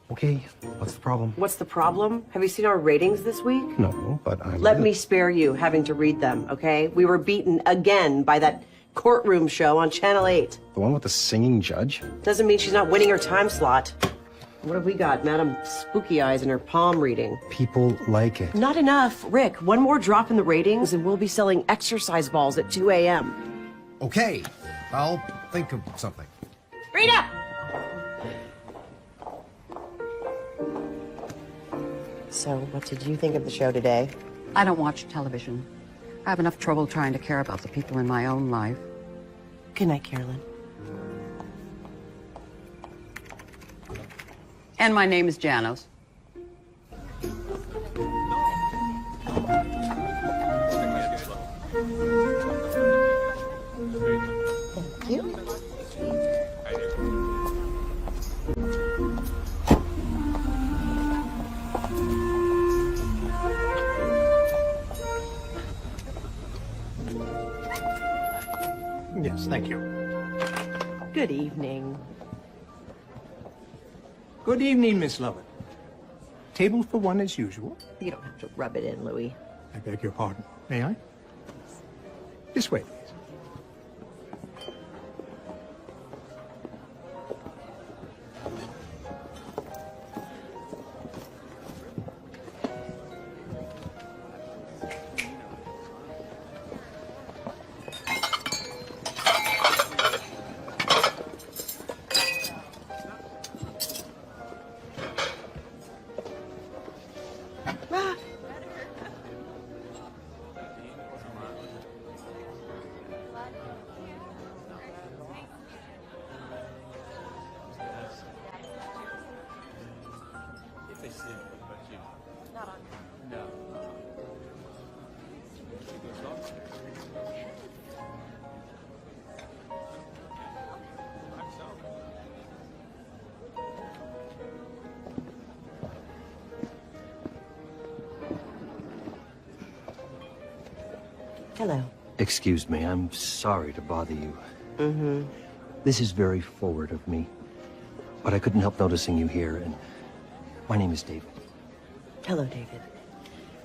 Okay, what's the problem? What's the problem? Have you seen our ratings this week? No, but I... Let me spare you having to read them, okay? We were beaten again by that courtroom show on Channel 8. The one with the singing judge? Doesn't mean she's not winning her time slot. What have we got? Madam Spooky Eyes in her palm reading. People like it. Not enough. Rick, one more drop in the ratings and we'll be selling exercise balls at 2 a.m. Okay, I'll think of something. Rita! So, what did you think of the show today? I don't watch television. I have enough trouble trying to care about the people in my own life. Good night, Carolyn. And my name is Janos. Thank you. Yes, thank you. Good evening. Good evening, Miss Lovett. Table for one as usual. You don't have to rub it in, Louis. I beg your pardon. May I? This way, please. Hello. Excuse me, I'm sorry to bother you. Mm-hmm. This is very forward of me, but I couldn't help noticing you here, and my name is David. Hello, David.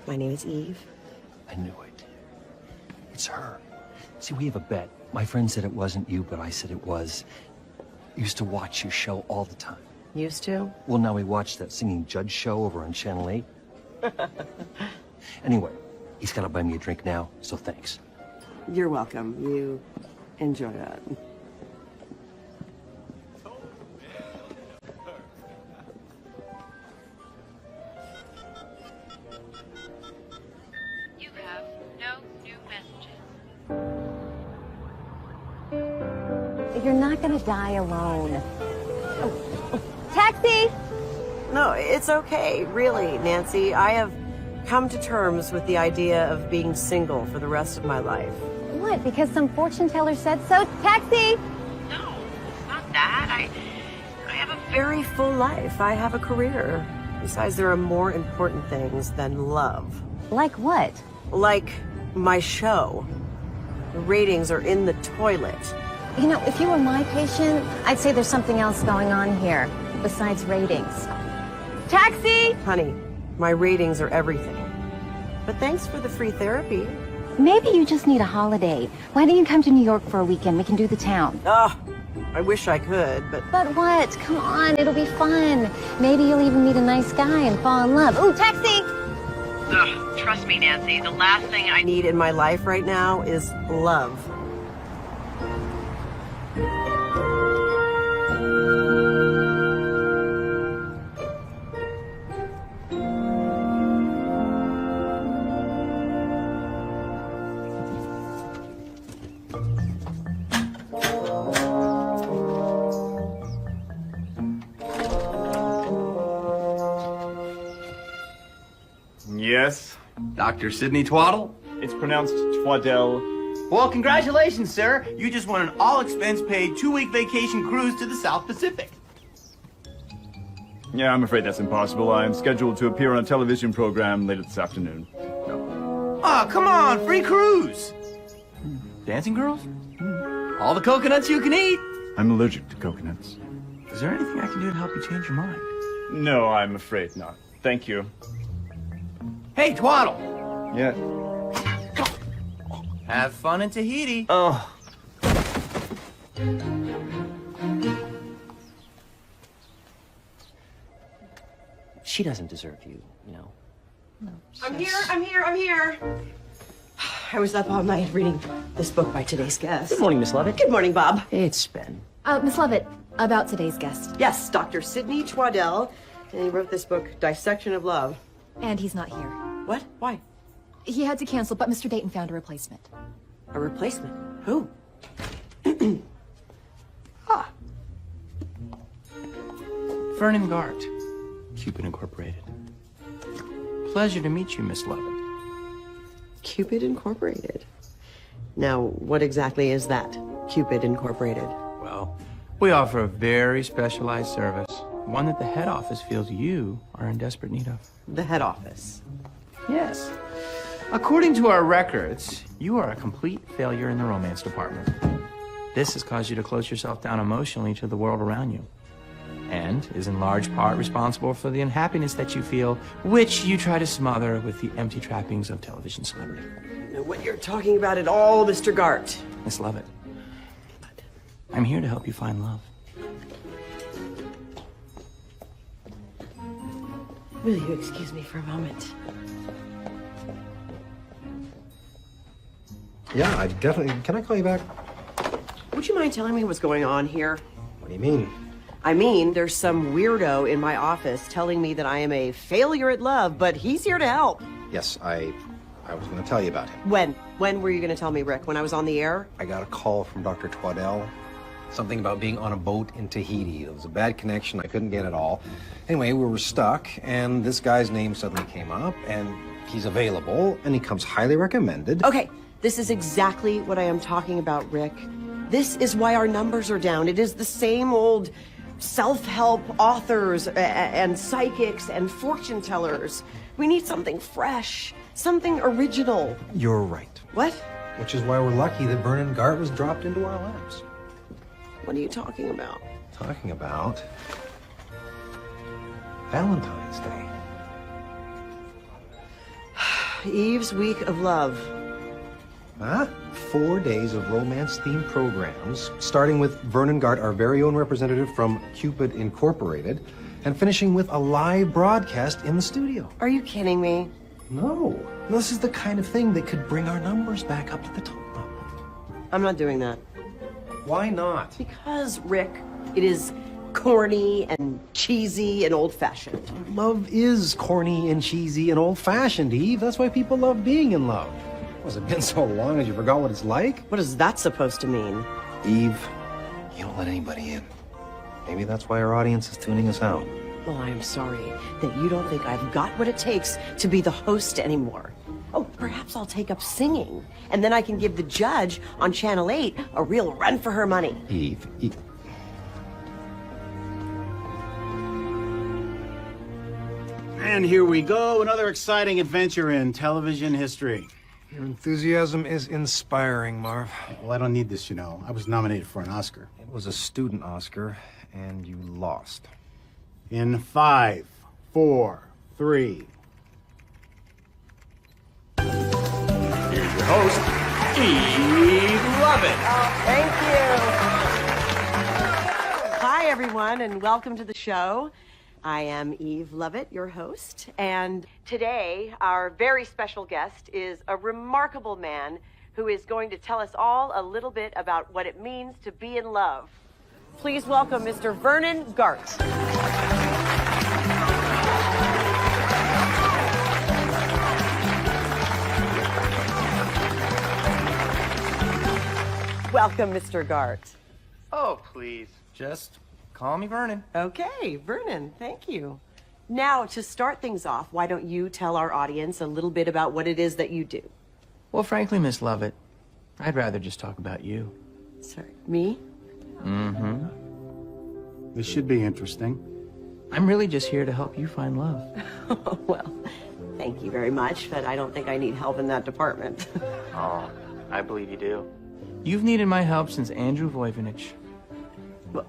My name is Eve. I knew it. It's her. See, we have a bet. My friend said it wasn't you, but I said it was. Used to watch your show all the time. Used to? Well, now we watch that singing judge show over on Channel 8. Anyway, he's got to buy me a drink now, so thanks. You're welcome. You enjoy that. You have no new messages. You're not gonna die alone. Oh. Taxi! No, it's okay, really, Nancy. I have come to terms with the idea of being single for the rest of my life. What, because some fortune teller said so? Taxi! No, it's not that. I have a very full life. I have a career. Besides, there are more important things than love. Like what? Like my show. The ratings are in the toilet. You know, if you were my patient, I'd say there's something else going on here, besides ratings. Taxi! Honey, my ratings are everything. But thanks for the free therapy. Maybe you just need a holiday. Why don't you come to New York for a weekend? We can do the town. Oh, I wish I could, but... But what? Come on, it'll be fun. Maybe you'll even meet a nice guy and fall in love. Ooh, taxi! Ugh, trust me, Nancy, the last thing I need in my life right now is love. Yes, Dr. Sidney Twaddle? it's pronounced Twaddell. Well, congratulations, sir. You just won an all-expense-paid 2-week vacation cruise to the South Pacific. Yeah, I'm afraid that's impossible. I'm scheduled to appear on a television program later this afternoon. Oh, come on, free cruise. Dancing girls? All the coconuts you can eat. I'm allergic to coconuts. Is there anything I can do to help you change your mind? No, I'm afraid not. Thank you. Hey, Twaddle! Yeah. Have fun in Tahiti. Oh. She doesn't deserve you, you know. I'm here. I was up all night reading this book by today's guest. Good morning, Miss Lovett. Good morning, Bob. It's Ben. Miss Lovett, about today's guest. Yes, Dr. Sidney Twaddell, and he wrote this book, Dissection of Love. And he's not here. What? Why? He had to cancel, but Mr. Dayton found a replacement. A replacement? Who? Vernon Gart, Cupid Incorporated. Pleasure to meet you, Miss Lovett. Cupid Incorporated. Now, what exactly is that, Cupid Incorporated? Well, we offer a very specialized service, one that the head office feels you are in desperate need of. The head office. Yes. According to our records, you are a complete failure in the romance department. This has caused you to close yourself down emotionally to the world around you, and is in large part responsible for the unhappiness that you feel, which you try to smother with the empty trappings of television celebrity. I know what you're talking about at all, Mr. Gart. Miss Lovett, I'm here to help you find love. Will you excuse me for a moment? Yeah, I definitely... Can I call you back? Would you mind telling me what's going on here? What do you mean? I mean, there's some weirdo in my office telling me that I am a failure at love, but he's here to help. Yes, I was going to tell you about him. When? When were you going to tell me, Rick? When I was on the air? I got a call from Dr. Twaddell. Something about being on a boat in Tahiti. It was a bad connection. I couldn't get it all. Anyway, we were stuck, and this guy's name suddenly came up, and he's available, and he comes highly recommended. Okay, this is exactly what I am talking about, Rick. This is why our numbers are down. It is the same old self-help authors and psychics and fortune tellers. We need something fresh, something original. You're right. What? Which is why we're lucky that Vernon Gart was dropped into our lives. What are you talking about? Talking about Valentine's Day. Eve's Week of Love. Huh? 4 days of romance-themed programs, starting with Vernon Gart, our very own representative from Cupid Incorporated, and finishing with a live broadcast in the studio. Are you kidding me? No. This is the kind of thing that could bring our numbers back up to the top. I'm not doing that. Why not? Because, Rick, it is corny and cheesy and old-fashioned. Love is corny and cheesy and old-fashioned, Eve. That's why people love being in love. Has it been so long that you forgot what it's like? What is that supposed to mean? Eve, you don't let anybody in. Maybe that's why our audience is tuning us out. Well, I'm sorry that you don't think I've got what it takes to be the host anymore. Oh, perhaps I'll take up singing, and then I can give the judge on Channel 8 a real run for her money. Eve. And here we go, another exciting adventure in television history. Your enthusiasm is inspiring, Marv. Well, I don't need this, you know. I was nominated for an Oscar. It was a student Oscar, and you lost. In 5, 4, 3. Here's your host, Eve Lovett. Thank you. Hi, everyone, and welcome to the show. I am Eve Lovett, your host, and today our very special guest is a remarkable man who is going to tell us all a little bit about what it means to be in love. Please welcome Mr. Vernon Gart. Welcome, Mr. Gart. Oh, please, just call me Vernon. Okay, Vernon, thank you. Now, to start things off, why don't you tell our audience a little bit about what it is that you do? Well, frankly, Miss Lovett, I'd rather just talk about you. Sorry, me? Mm-hmm. This should be interesting. I'm really just here to help you find love. Well, thank you very much, but I don't think I need help in that department. Oh, I believe you do. You've needed my help since Andrew Voivinich. Well,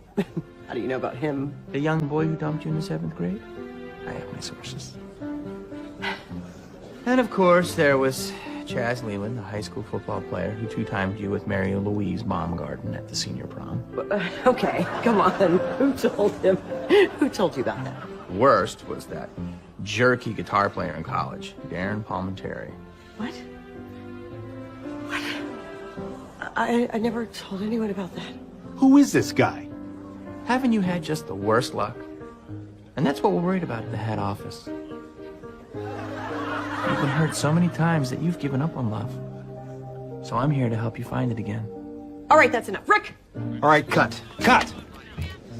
How do you know about him? The young boy who dumped you in the 7th grade? I have my sources. And of course, there was Chaz Leland, the high school football player who 2-timed you with Mary Louise Baumgarten at the senior prom. Okay, come on. Who told him? Who told you about that? Worst was that jerky guitar player in college, Darren Palmentary. What? I never told anyone about that. Who is this guy? Haven't you had just the worst luck? And that's what we're worried about at the head office. You've been hurt so many times that you've given up on love. So I'm here to help you find it again. All right, that's enough. Rick! All right, cut. Cut!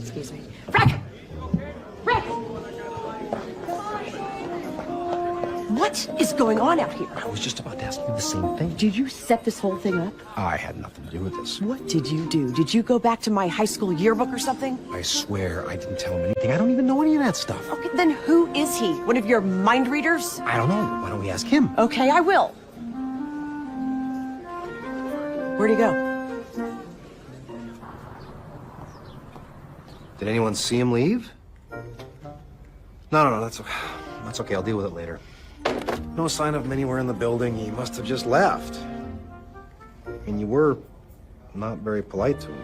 Excuse me. Rick! Rick! What is going on out here? I was just about to ask you the same thing. Did you set this whole thing up? I had nothing to do with this. What did you do? Did you go back to my high school yearbook or something? I swear I didn't tell him anything. I don't even know any of that stuff. Okay, then who is he? One of your mind readers? I don't know. Why don't we ask him? Okay, I will. Where'd he go? Did anyone see him leave? No, that's okay. I'll deal with it later. No sign of him anywhere in the building. He must have just left. I mean, you were not very polite to him.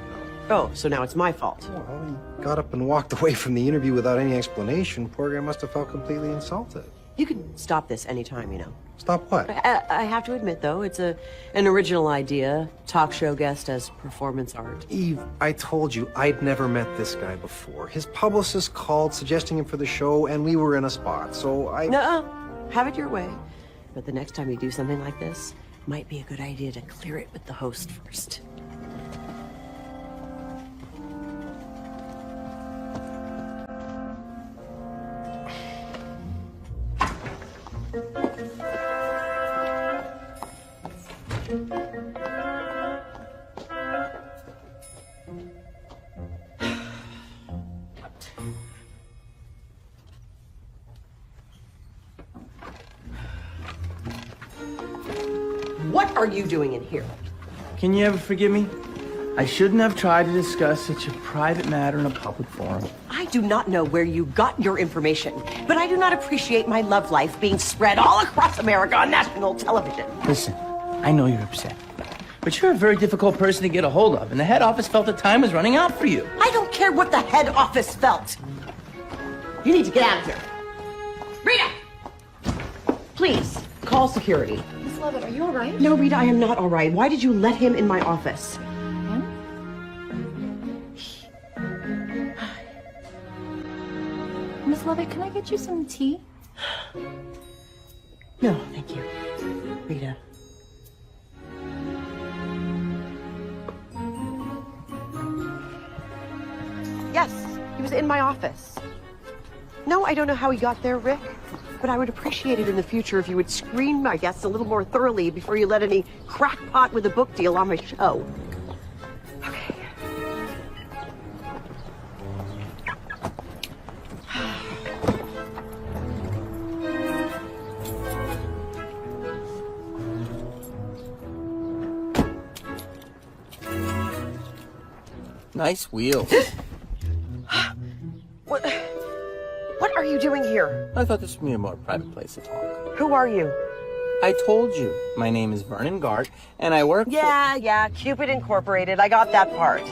Oh, so now it's my fault. Well, he got up and walked away from the interview without any explanation. Poor guy must have felt completely insulted. You can stop this anytime, you know. Stop what? I have to admit, though, it's an original idea. Talk show guest as performance art. Eve, I told you I'd never met this guy before. His publicist called suggesting him for the show, and we were in a spot, so I... No, have it your way. But the next time you do something like this, might be a good idea to clear it with the host first. What are you doing in here? Can you ever forgive me? I shouldn't have tried to discuss such a private matter in a public forum. I do not know where you got your information, but I do not appreciate my love life being spread all across America on national television. Listen, I know you're upset, but you're a very difficult person to get a hold of, and the head office felt the time was running out for you. I don't care what the head office felt. You need to get out of here. Rita! Please, call security. Miss Lovett, are you all right? No, Rita, I am not all right. Why did you let him in my office? Miss Lovett, can I get you some tea? No, thank you. Rita. Yes, he was in my office. No, I don't know how he got there, Rick, but I would appreciate it in the future if you would screen my guests a little more thoroughly before you let any crackpot with a book deal on my show. Okay. Nice wheels. What are you doing here? I thought this would be a more private place to talk. Who are you? I told you, my name is Vernon Gart, and I work Yeah, Cupid Incorporated. I got that part.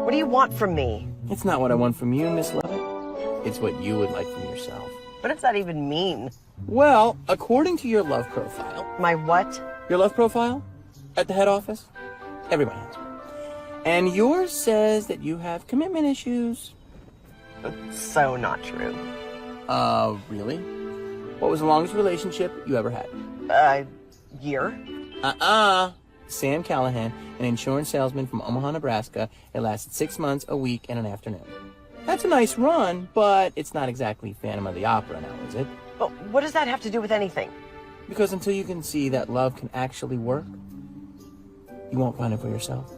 What do you want from me? It's not what I want from you, Miss Lovett. It's what you would like from yourself. What does that even mean? Well, according to your love profile... My what? Your love profile? At the head office? Everybody has one. And yours says that you have commitment issues. So not true. Really? What was the longest relationship you ever had? Year? Sam Callahan, an insurance salesman from Omaha, Nebraska. It lasted 6 months, a week, and an afternoon. That's a nice run, but it's not exactly Phantom of the Opera now, is it? But what does that have to do with anything? Because until you can see that love can actually work, you won't find it for yourself.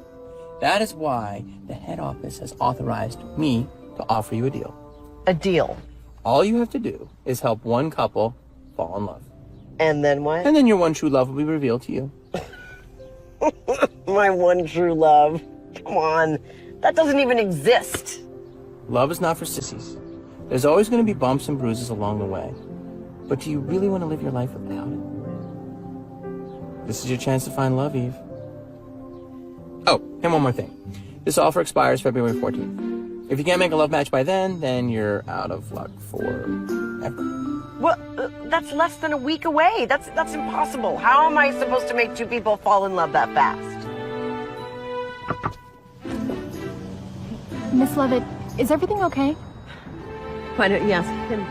That is why the head office has authorized me to offer you a deal. A deal? All you have to do is help one couple fall in love. And then what? And then your one true love will be revealed to you. My one true love. Come on. That doesn't even exist. love is not for sissies. There's always going to be bumps and bruises along the way. But do you really want to live your life without it? This is your chance to find love, Eve. Oh, and one more thing. This offer expires February 14th. If you can't make a love match by then you're out of luck forever. Well, that's less than a week away. That's impossible. How am I supposed to make two people fall in love that fast? Miss Levitt, is everything okay? Why don't you ask him?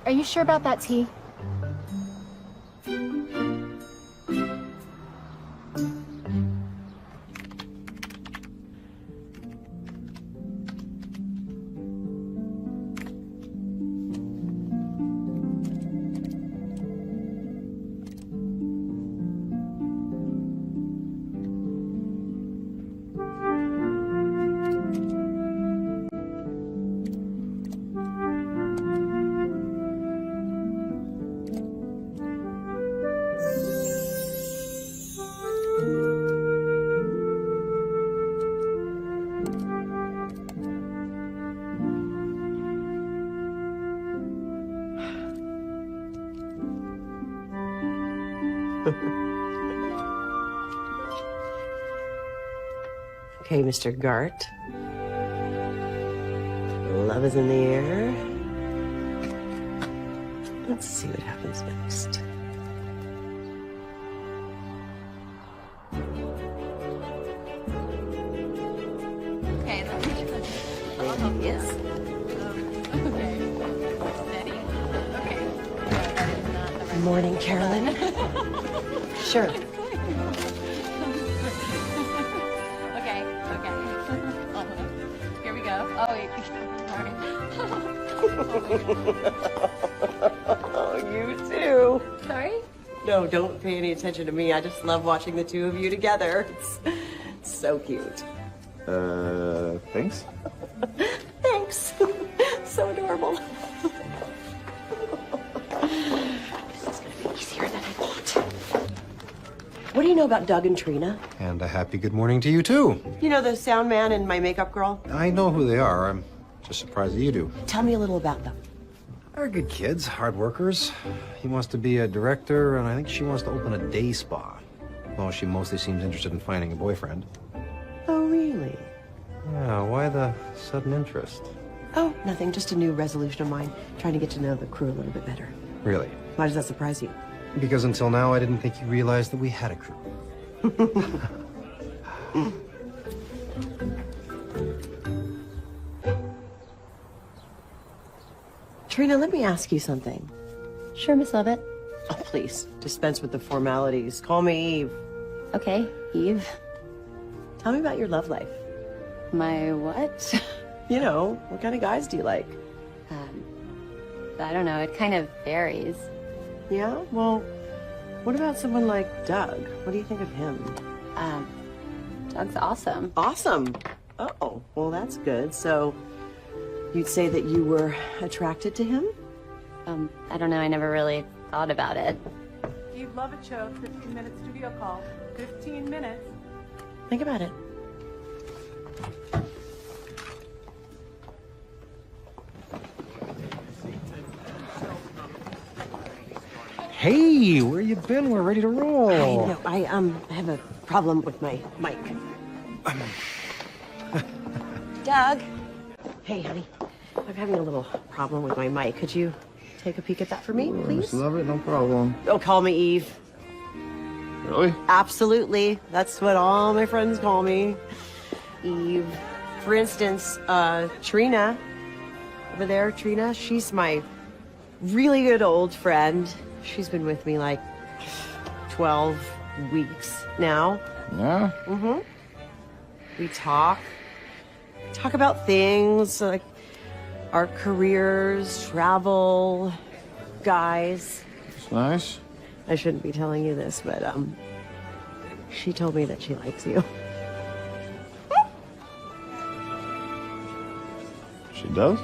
Are you sure about that tea? Okay, Mr. Gart. Love is in the air. Let's see what happens next. Okay, Yes. Good morning, Carolyn. Sure. Okay. Here we go. Oh, Oh, you too. sorry? No, don't pay any attention to me. I just love watching the two of you together. It's so cute. Thanks? Thanks. So adorable. This is gonna be easier than I thought. What do you know about Doug and Trina? And a happy good morning to you, too. You know the sound man and my makeup girl? I know who they are. I'm just surprised that you do. Tell me a little about them. They're good kids, hard workers. He wants to be a director, and I think she wants to open a day spa. Well, she mostly seems interested in finding a boyfriend. Oh, really? Yeah, why the sudden interest? Oh, nothing. Just a new resolution of mine. Trying to get to know the crew a little bit better. Really? Why does that surprise you? Because until now, I didn't think you realized that we had a crew. Trina, let me ask you something. Sure, Miss Levitt. Oh, please, dispense with the formalities. Call me Eve. Okay, Eve. Tell me about your love life. My what? You know, what kind of guys do you like? I don't know. It kind of varies. Yeah? Well, what about someone like Doug? What do you think of him? Doug's awesome. Awesome. Oh, well, that's good. So, you'd say that you were attracted to him? I don't know. I never really thought about it. Eve Lovett Show, 15-minute studio call. 15 minutes. Think about it. Hey, where you been? We're ready to roll. I know. I have a problem with my mic. Doug. Hey, honey. I'm having a little problem with my mic. Could you take a peek at that for me, please? Love it, no problem. Oh, call me Eve. Really? Absolutely. That's what all my friends call me. Eve. For instance, Trina. Over there, Trina, she's my really good old friend. She's been with me like 12 weeks now. Yeah? Mm-hmm. We talk about things like our careers, travel, guys. It's nice. I shouldn't be telling you this, but she told me that she likes you. She does?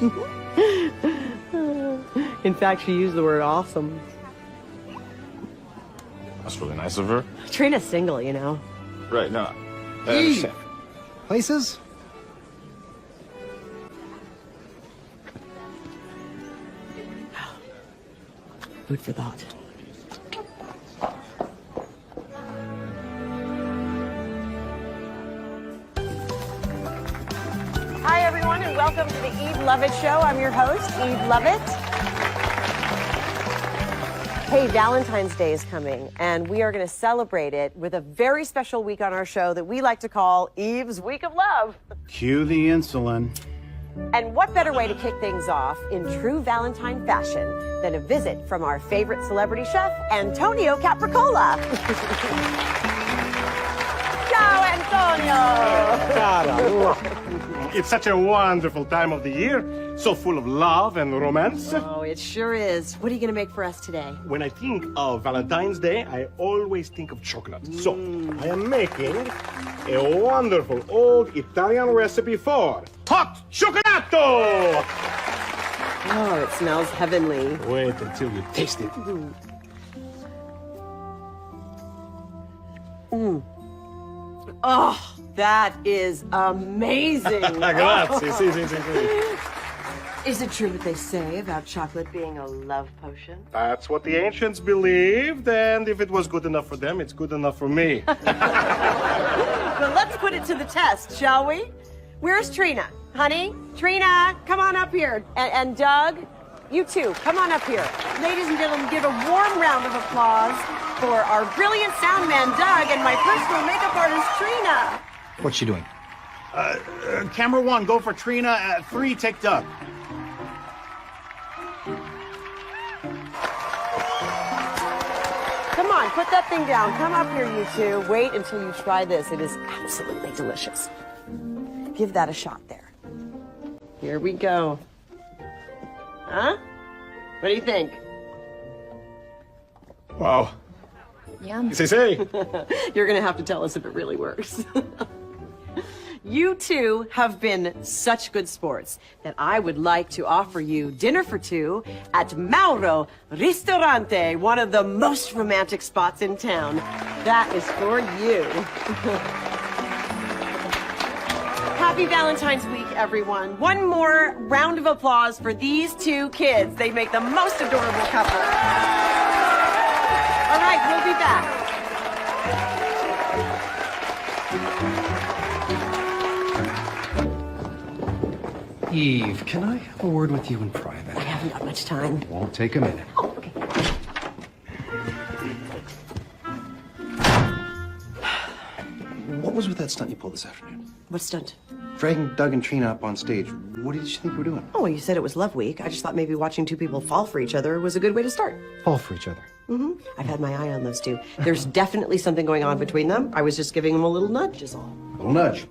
In fact, she used the word awesome. That's really nice of her. Trina's single, you know. Right, no. Places? Food for thought. Hi, everyone, and welcome to the Eve Lovett Show. I'm your host, Eve Lovett. Hey, Valentine's Day is coming, and we are going to celebrate it with a very special week on our show that we like to call Eve's Week of Love. Cue the insulin. And what better way to kick things off in true Valentine fashion than a visit from our favorite celebrity chef, Antonio Capricola. Ciao, Antonio! It's such a wonderful time of the year, so full of love and romance. Oh, it sure is. What are you going to make for us today? When I think of Valentine's Day, I always think of chocolate. So, I am making a wonderful old Italian recipe for hot cioccolato! Oh, it smells heavenly. Wait until you taste it. Oh, that is amazing. Grazie, sì, sì, sì, sì. Is it true what they say about chocolate being a love potion? That's what the ancients believed, and if it was good enough for them, it's good enough for me. Well, let's put it to the test, shall we? Where's Trina? Honey? Trina, come on up here. And Doug, you too, come on up here. Ladies and gentlemen, give a warm round of applause for our brilliant sound man, Doug, and my personal makeup artist, Trina. What's she doing? Camera one, go for Trina. 3, take Doug. Come on, put that thing down. Come up here, you two. Wait until you try this. It is absolutely delicious. Give that a shot there. Here we go. Huh? What do you think? Wow. Yum. Say. You're going to have to tell us if it really works. You two have been such good sports that I would like to offer you dinner for two at Mauro Ristorante, one of the most romantic spots in town. That is for you. Happy Valentine's Week, everyone. One more round of applause for these two kids. They make the most adorable couple. All right, we'll be back. Eve, can I have a word with you in private? I haven't got much time. Won't take a minute. Oh, okay. What was with that stunt you pulled this afternoon? What stunt? Dragging Doug and Trina up on stage. What did you think we were doing? Oh, well, you said it was Love Week. I just thought maybe watching two people fall for each other was a good way to start. Fall for each other. I've had my eye on those two. There's definitely something going on between them. I was just giving them a little nudge is all. A little nudge.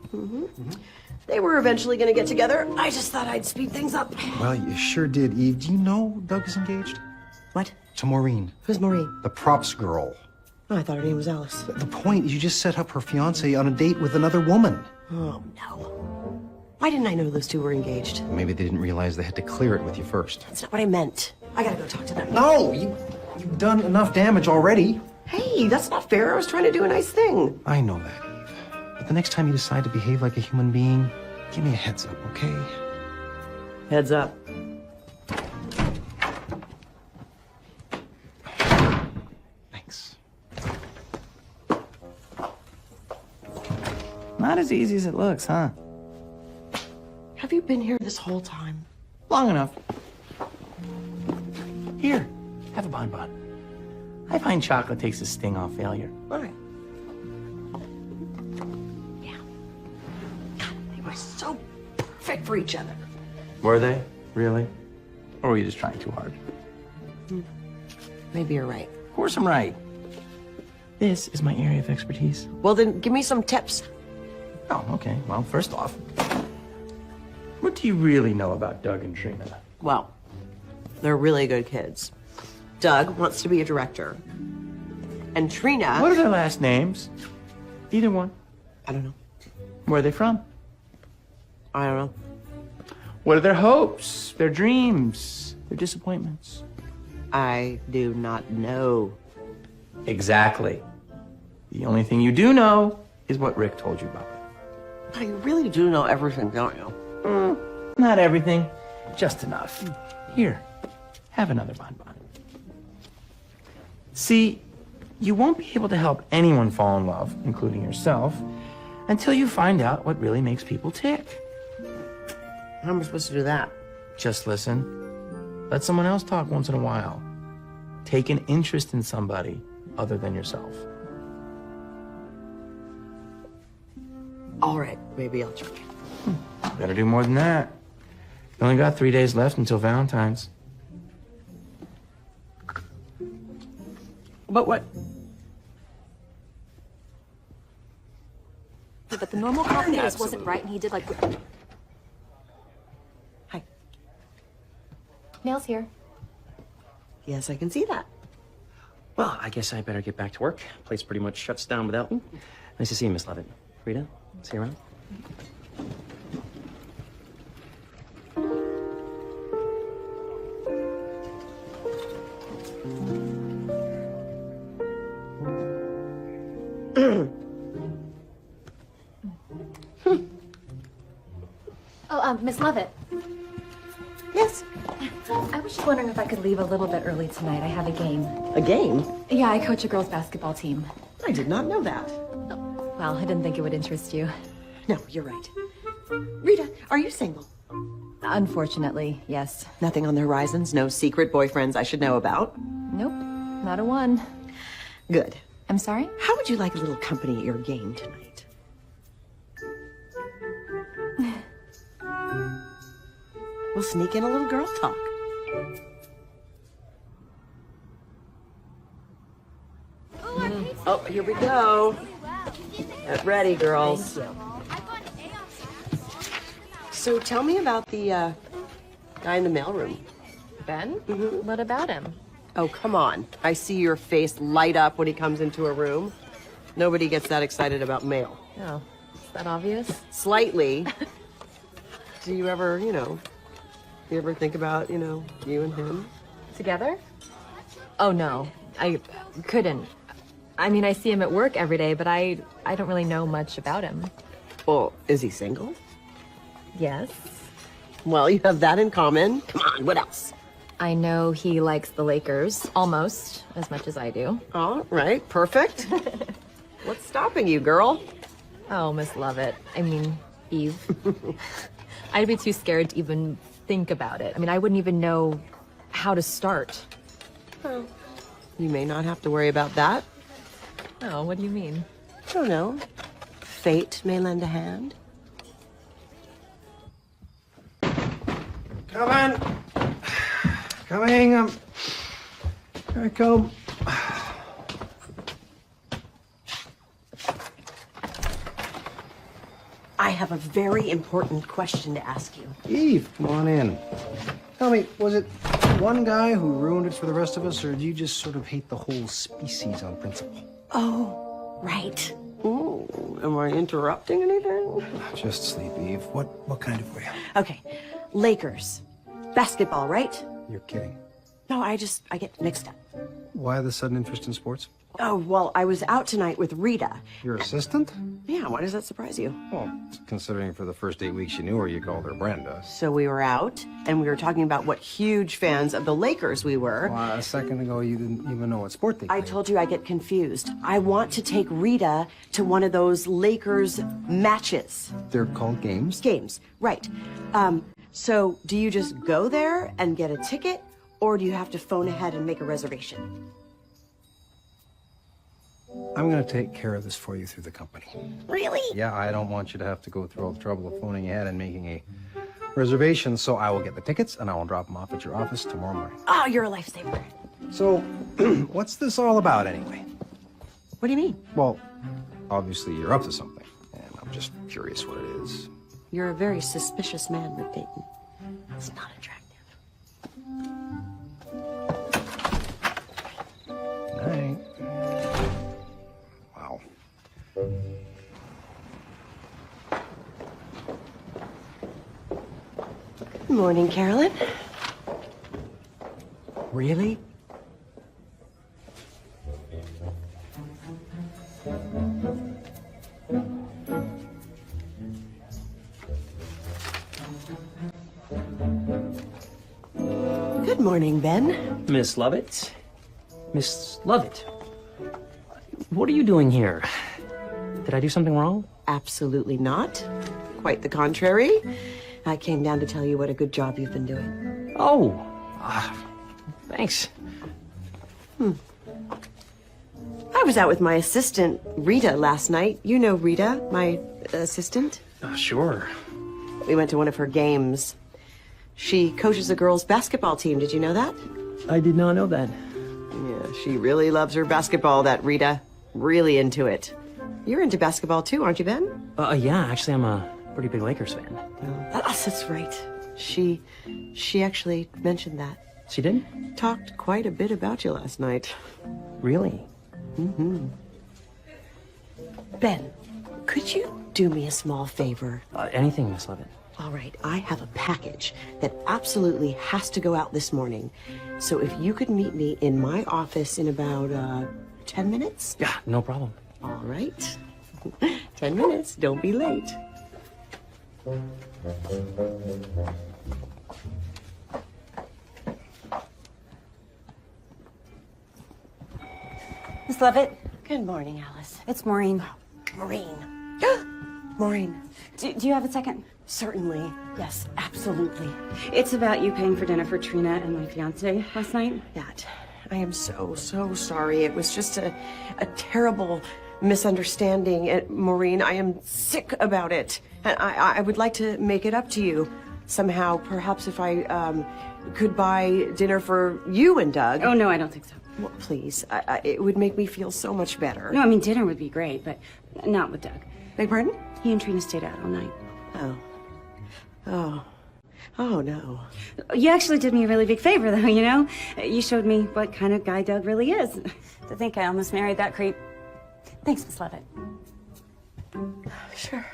They were eventually going to get together. I just thought I'd speed things up. Well, you sure did, Eve. Do you know Doug is engaged? What? To Maureen. Who's Maureen? The props girl. Oh, I thought her name was Alice. The point is you just set up her fiance on a date with another woman. Oh, no. Why didn't I know those two were engaged? Maybe they didn't realize they had to clear it with you first. That's not what I meant. I gotta go talk to them. No, you've done enough damage already. Hey, that's not fair. I was trying to do a nice thing. I know that, Eve. But the next time you decide to behave like a human being, give me a heads up, okay? Heads up. Thanks. Not as easy as it looks, huh? Have you been here this whole time? Long enough. Here, have a bonbon. I find chocolate takes the sting off failure. All right. Yeah. God, they were so perfect for each other. Were they? Really? Or were you just trying too hard? Maybe you're right. Of course I'm right. This is my area of expertise. Well, then give me some tips. Oh, okay. Well, first off, what do you really know about Doug and Trina? Well, they're really good kids. Doug wants to be a director. And Trina... What are their last names? Either one. I don't know. Where are they from? I don't know. What are their hopes, their dreams, their disappointments? I do not know. Exactly. The only thing you do know is what Rick told you about it. You really do know everything, don't you? Not everything, just enough. Here, have another bonbon. See, you won't be able to help anyone fall in love, including yourself, until you find out what really makes people tick. How am I supposed to do that? Just listen. Let someone else talk once in a while. Take an interest in somebody other than yourself. All right, maybe I'll try. Better do more than that. You only got 3 days left until Valentine's. But what? But the normal coffee just wasn't right, and he did like... Hi. Nail's here. Yes, I can see that. Well, I guess I better get back to work. Place pretty much shuts down without me. Nice to see you, Miss Levitt. Rita, see you around? Oh, Miss Levitt. Yes? I was just wondering if I could leave a little bit early tonight. I have a game. A game? Yeah, I coach a girls' basketball team. I did not know that. Well, I didn't think it would interest you. No, you're right. Rita, are you single? Unfortunately, yes. Nothing on the horizons? No secret boyfriends I should know about? Nope, not a one. Good. I'm sorry? How would you like a little company at your game tonight? We'll sneak in a little girl talk. Oh, here we go. Get ready, girls. So tell me about the guy in the mailroom. Ben? What about him? Oh, come on. I see your face light up when he comes into a room. Nobody gets that excited about mail. Oh, is that obvious? Slightly. Do you ever, you ever think about, you and him? Together? Oh, no. I couldn't. I mean, I see him at work every day, but I don't really know much about him. Well, is he single? Yes. Well, you have that in common. Come on, what else? I know he likes the Lakers almost as much as I do. All right, perfect. What's stopping you, girl? Oh, Miss Lovett. I mean, Eve. I'd be too scared to even think about it. I mean, I wouldn't even know how to start. Well, you may not have to worry about that. Oh, what do you mean? I don't know. Fate may lend a hand. Coming. Coming. Here I come. I have a very important question to ask you. Eve, come on in. Tell me, was it one guy who ruined it for the rest of us, or do you just sort of hate the whole species on principle? Oh, right. Ooh, am I interrupting anything? Just sleep, Eve. What kind of way? Okay, Lakers. Basketball, right? You're kidding. No, I get mixed up. Why the sudden interest in sports? Oh, well, I was out tonight with Rita. Your assistant? Yeah, why does that surprise you? Well, considering for the first 8 weeks you knew her, you called her Brenda. So we were out, and we were talking about what huge fans of the Lakers we were. Well, a second ago, you didn't even know what sport they played. I told you I get confused. I want to take Rita to one of those Lakers matches. They're called games? Games, right. So do you just go there and get a ticket, or do you have to phone ahead and make a reservation? I'm going to take care of this for you through the company. Really? Yeah, I don't want you to have to go through all the trouble of phoning ahead and making a reservation, so I will get the tickets and I will drop them off at your office tomorrow morning. Oh, you're a lifesaver. So, what's this all about anyway? What do you mean? Well, obviously you're up to something, and I'm just curious what it is. You're a very suspicious man, Rick Dayton. It's not attractive. Night. Wow. Good morning, Carolyn. Really? Good morning, Ben. Miss Lovett, Miss Lovett, what are you doing here? Did I do something wrong? Absolutely not. Quite the contrary. I came down to tell you what a good job you've been doing. Oh, thanks. I was out with my assistant, Rita, last night. You know Rita, my assistant? Sure. We went to one of her games. She coaches a girls' basketball team. Did you know that? I did not know that. Yeah, she really loves her basketball, that Rita. Really into it. You're into basketball too, aren't you, Ben? Yeah, actually, I'm a pretty big Lakers fan. That's right. She actually mentioned that. She did? Talked quite a bit about you last night. Really? Mm-hmm. Ben, could you do me a small favor? Anything, Miss Lovett. All right, I have a package that absolutely has to go out this morning. So if you could meet me in my office in about 10 minutes? Yeah, no problem. All right. 10 minutes. Don't be late. Miss Lovett? Good morning, Alice. It's Maureen. Maureen. Maureen. Do you have a second? Certainly. Yes, absolutely. It's about you paying for dinner for Trina and my fiance last night. That. I am so sorry. It was just a terrible misunderstanding. Maureen, I am sick about it. And I would like to make it up to you somehow. Perhaps if I could buy dinner for you and Doug. Oh, no, I don't think so. Well, please. It would make me feel so much better. No, I mean, dinner would be great, but not with Doug. Beg pardon? He and Trina stayed out all night. Oh, no. You actually did me a really big favor, though, you know? You showed me what kind of guy Doug really is. To think I almost married that creep. Thanks, Miss Lovett. Sure.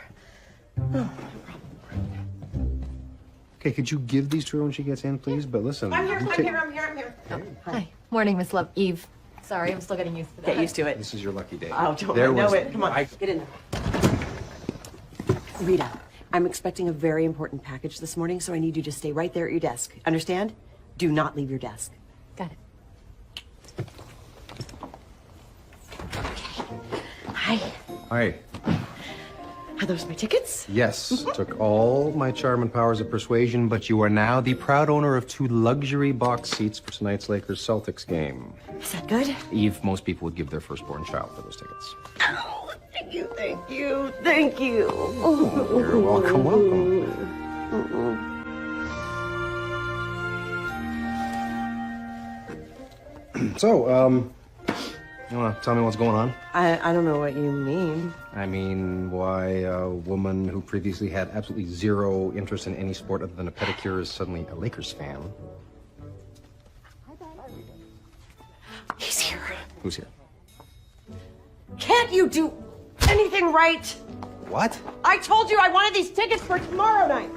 Okay, could you give these to her when she gets in, please? But listen... I'm here. Hi. Morning, Miss Love. Eve. Sorry, I'm still getting used to that. Get used to it. This is your lucky day. Oh, don't I know it. Come on, get in there. Rita, I'm expecting a very important package this morning, so I need you to stay right there at your desk. Understand? Do not leave your desk. Got it. Hi. Hi. Are those my tickets? Yes, took all my charm and powers of persuasion, but you are now the proud owner of 2 luxury box seats for tonight's Lakers-Celtics game. Is that good? Eve, most people would give their firstborn child for those tickets. Oh, thank you. Oh, you're welcome. So, you want to tell me what's going on? I don't know what you mean. I mean, why a woman who previously had absolutely zero interest in any sport other than a pedicure is suddenly a Lakers fan. He's here. Who's here? Can't you do anything right? What? I told you I wanted these tickets for tomorrow night.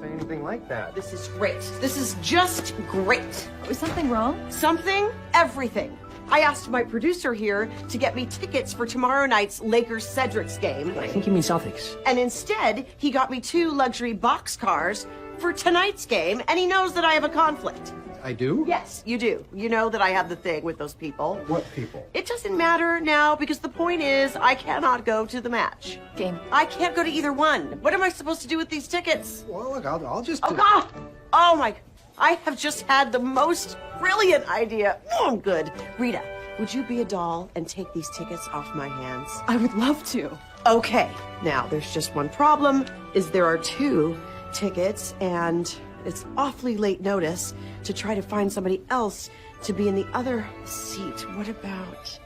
Say anything like that. This is great. This is just great. Was something wrong? Something? Everything. I asked my producer here to get me tickets for tomorrow night's Lakers-Cedrics game. I think you mean Celtics. And instead, he got me 2 luxury boxcars for tonight's game, and he knows that I have a conflict. I do? Yes, you do. You know that I have the thing with those people. What people? It doesn't matter now because the point is I cannot go to the match. Game. I can't go to either one. What am I supposed to do with these tickets? Well, look, I'll just... Oh, God! Oh, my... I have just had the most brilliant idea. Oh, I'm good. Rita, would you be a doll and take these tickets off my hands? I would love to. Okay. Now, there's just one problem, is there are 2 tickets, and it's awfully late notice to try to find somebody else to be in the other seat. What about...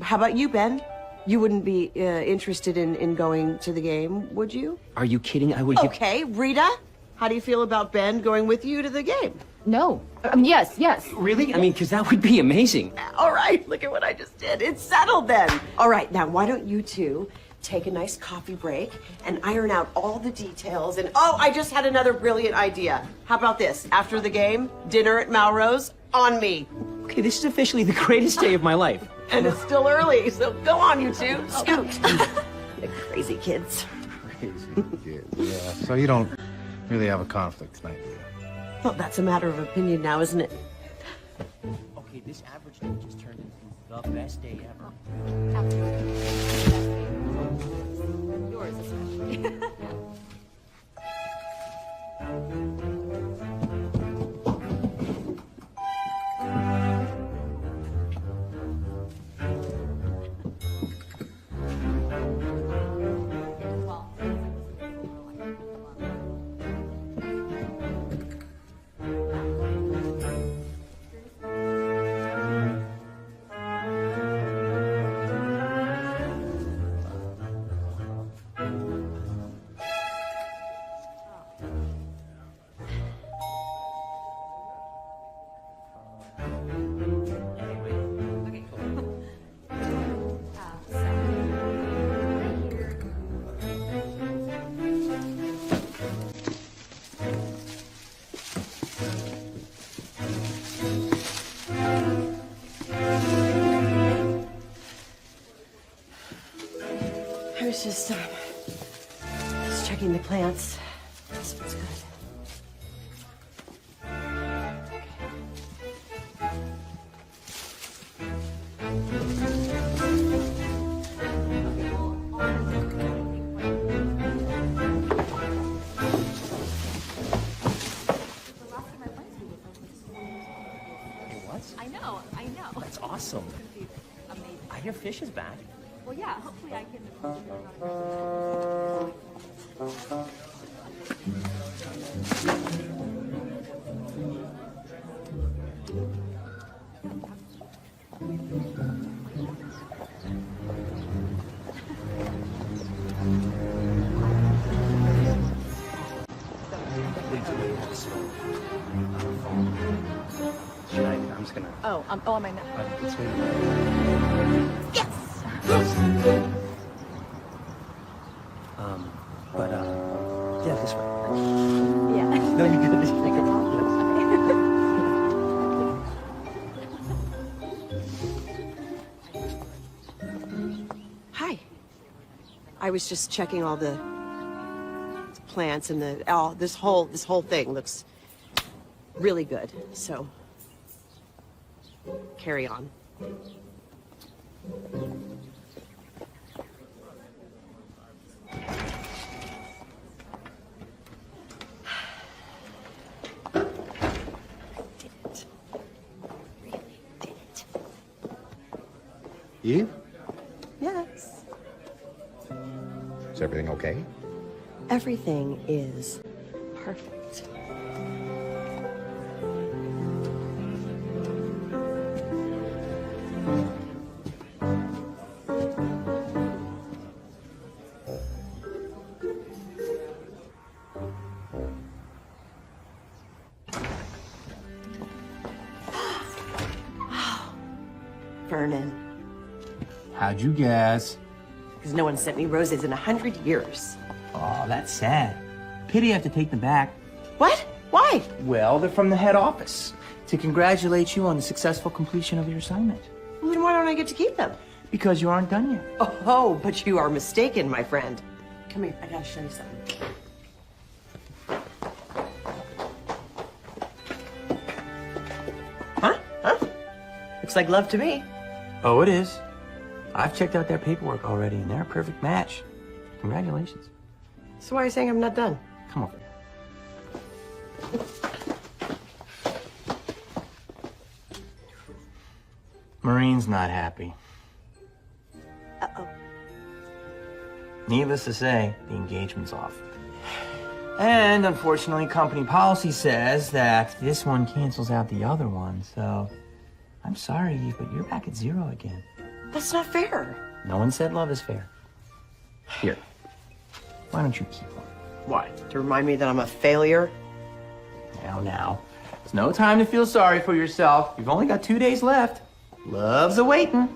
How about you, Ben? You wouldn't be interested in going to the game, would you? Are you kidding? I would give... Okay, Rita, how do you feel about Ben going with you to the game? No. Yes. Really? I mean, because that would be amazing. All right, look at what I just did. It's settled then. All right, now why don't you 2 take a nice coffee break and iron out all the details and... Oh, I just had another brilliant idea. How about this? After the game, dinner at Malrose, on me. Okay, this is officially the greatest day of my life. And it's still early, so go on, you 2. Scoot. The crazy kids. Crazy kids, yeah. So you don't really have a conflict tonight, do you? Well, that's a matter of opinion now, isn't it? Okay, this average day just turned into the best day ever. Yours especially. I was just checking the plants. This one's good. I know. That's awesome. Amazing. I hear Fish is back. Well, yeah, hopefully I can. I'm just gonna. Oh, am I not? Let's wait. Yes! Yeah, this way. Yeah. No, you're good. Hi. I was just checking all the plants and this whole thing looks really good. So carry on. Eve? Yes. Is everything okay? Everything is perfect. Vernon. How'd you guess? Because no one sent me roses in 100 years. Oh, that's sad. Pity I have to take them back. What? Why? Well, they're from the head office to congratulate you on the successful completion of your assignment. Well, then why don't I get to keep them? Because you aren't done yet. Oh, but you are mistaken, my friend. Come here, I gotta show you something. Huh? Looks like love to me. Oh, it is. I've checked out their paperwork already, and they're a perfect match. Congratulations. So why are you saying I'm not done? Come over here. Marine's not happy. Uh-oh. Needless to say, the engagement's off. And unfortunately, company policy says that this one cancels out the other one, so I'm sorry, Eve, but you're back at 0 again. That's not fair. No one said love is fair. Here. Why don't you keep one? Why? To remind me that I'm a failure? Now. It's no time to feel sorry for yourself. You've only got 2 days left. Love's a-waiting.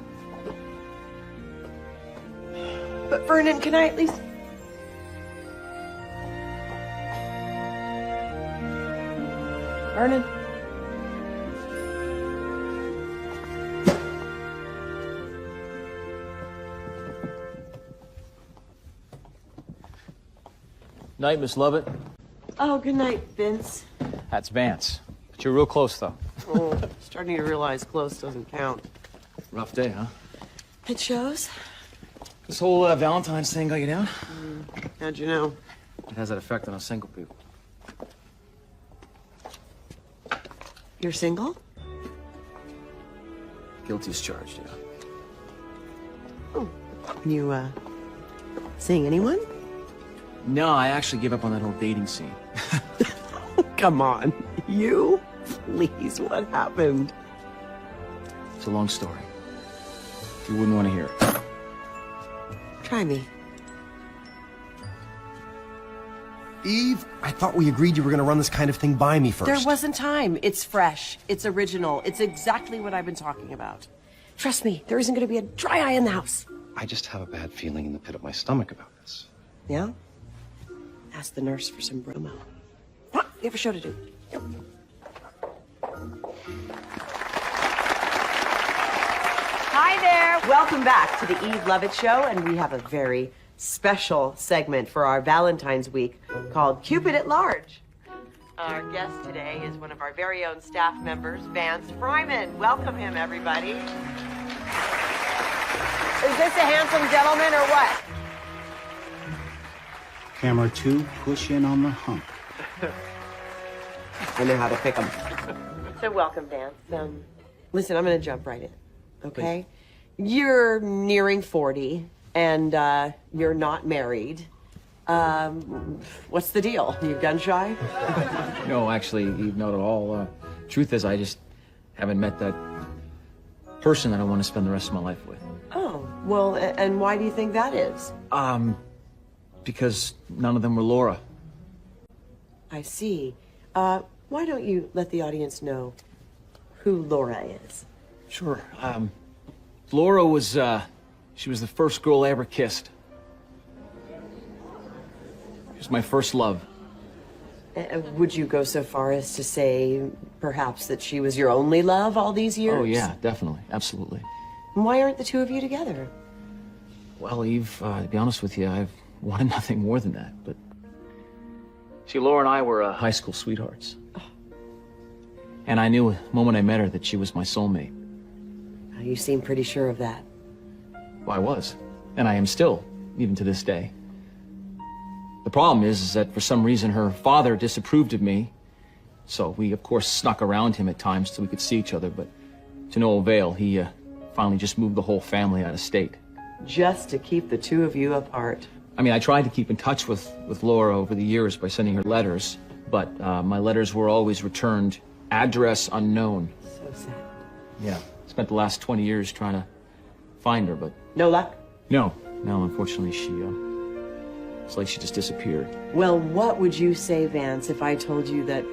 But Vernon, can I at least... Vernon? Night, Miss Lovett. Oh, good night, Vince. That's Vance. But you're real close, though. Oh, starting to realize close doesn't count. Rough day, huh? It shows. This whole Valentine's thing got you down? How'd you know? It has that effect on us single people. You're single? Guilty as charged, yeah. Oh. You, seeing anyone? No, I actually gave up on that whole dating scene. Come on. You? Please, what happened? It's a long story. You wouldn't want to hear it. Try me. Eve, I thought we agreed you were going to run this kind of thing by me first. There wasn't time. It's fresh. It's original. It's exactly what I've been talking about. Trust me, there isn't going to be a dry eye in the house. I just have a bad feeling in the pit of my stomach about this. Yeah? Ask the nurse for some bromo. Ah, you have a show to do. Yep. Hi there. Welcome back to the Eve Lovett Show, and we have a very special segment for our Valentine's Week called Cupid at Large. Our guest today is one of our very own staff members, Vance Fryman. Welcome him, everybody. Is this a handsome gentleman or what? Camera 2, push in on the hump. I know how to pick them. So welcome, Vance. Listen, I'm going to jump right in, okay? Please. You're nearing 40, and you're not married. What's the deal? You gun shy? No, actually, not at all. Truth is, I just haven't met that person that I want to spend the rest of my life with. Oh, well, and why do you think that is? Because none of them were Laura. I see. Why don't you let the audience know who Laura is? Sure. Laura was, she was the first girl I ever kissed. She was my first love. Would you go so far as to say, perhaps, that she was your only love all these years? Oh, yeah, definitely. Absolutely. And why aren't the two of you together? Well, Eve, to be honest with you, I've wanted nothing more than that, but... See, Laura and I were high school sweethearts. Oh. And I knew the moment I met her that she was my soulmate. You seem pretty sure of that. Well, I was. And I am still, even to this day. The problem is that for some reason her father disapproved of me. So we, of course, snuck around him at times so we could see each other, but to no avail. He finally just moved the whole family out of state. Just to keep the two of you apart. I mean, I tried to keep in touch with Laura over the years by sending her letters, but my letters were always returned, address unknown. So sad. Yeah. Spent the last 20 years trying to find her, but... No luck? No, unfortunately, it's like she just disappeared. Well, what would you say, Vance, if I told you that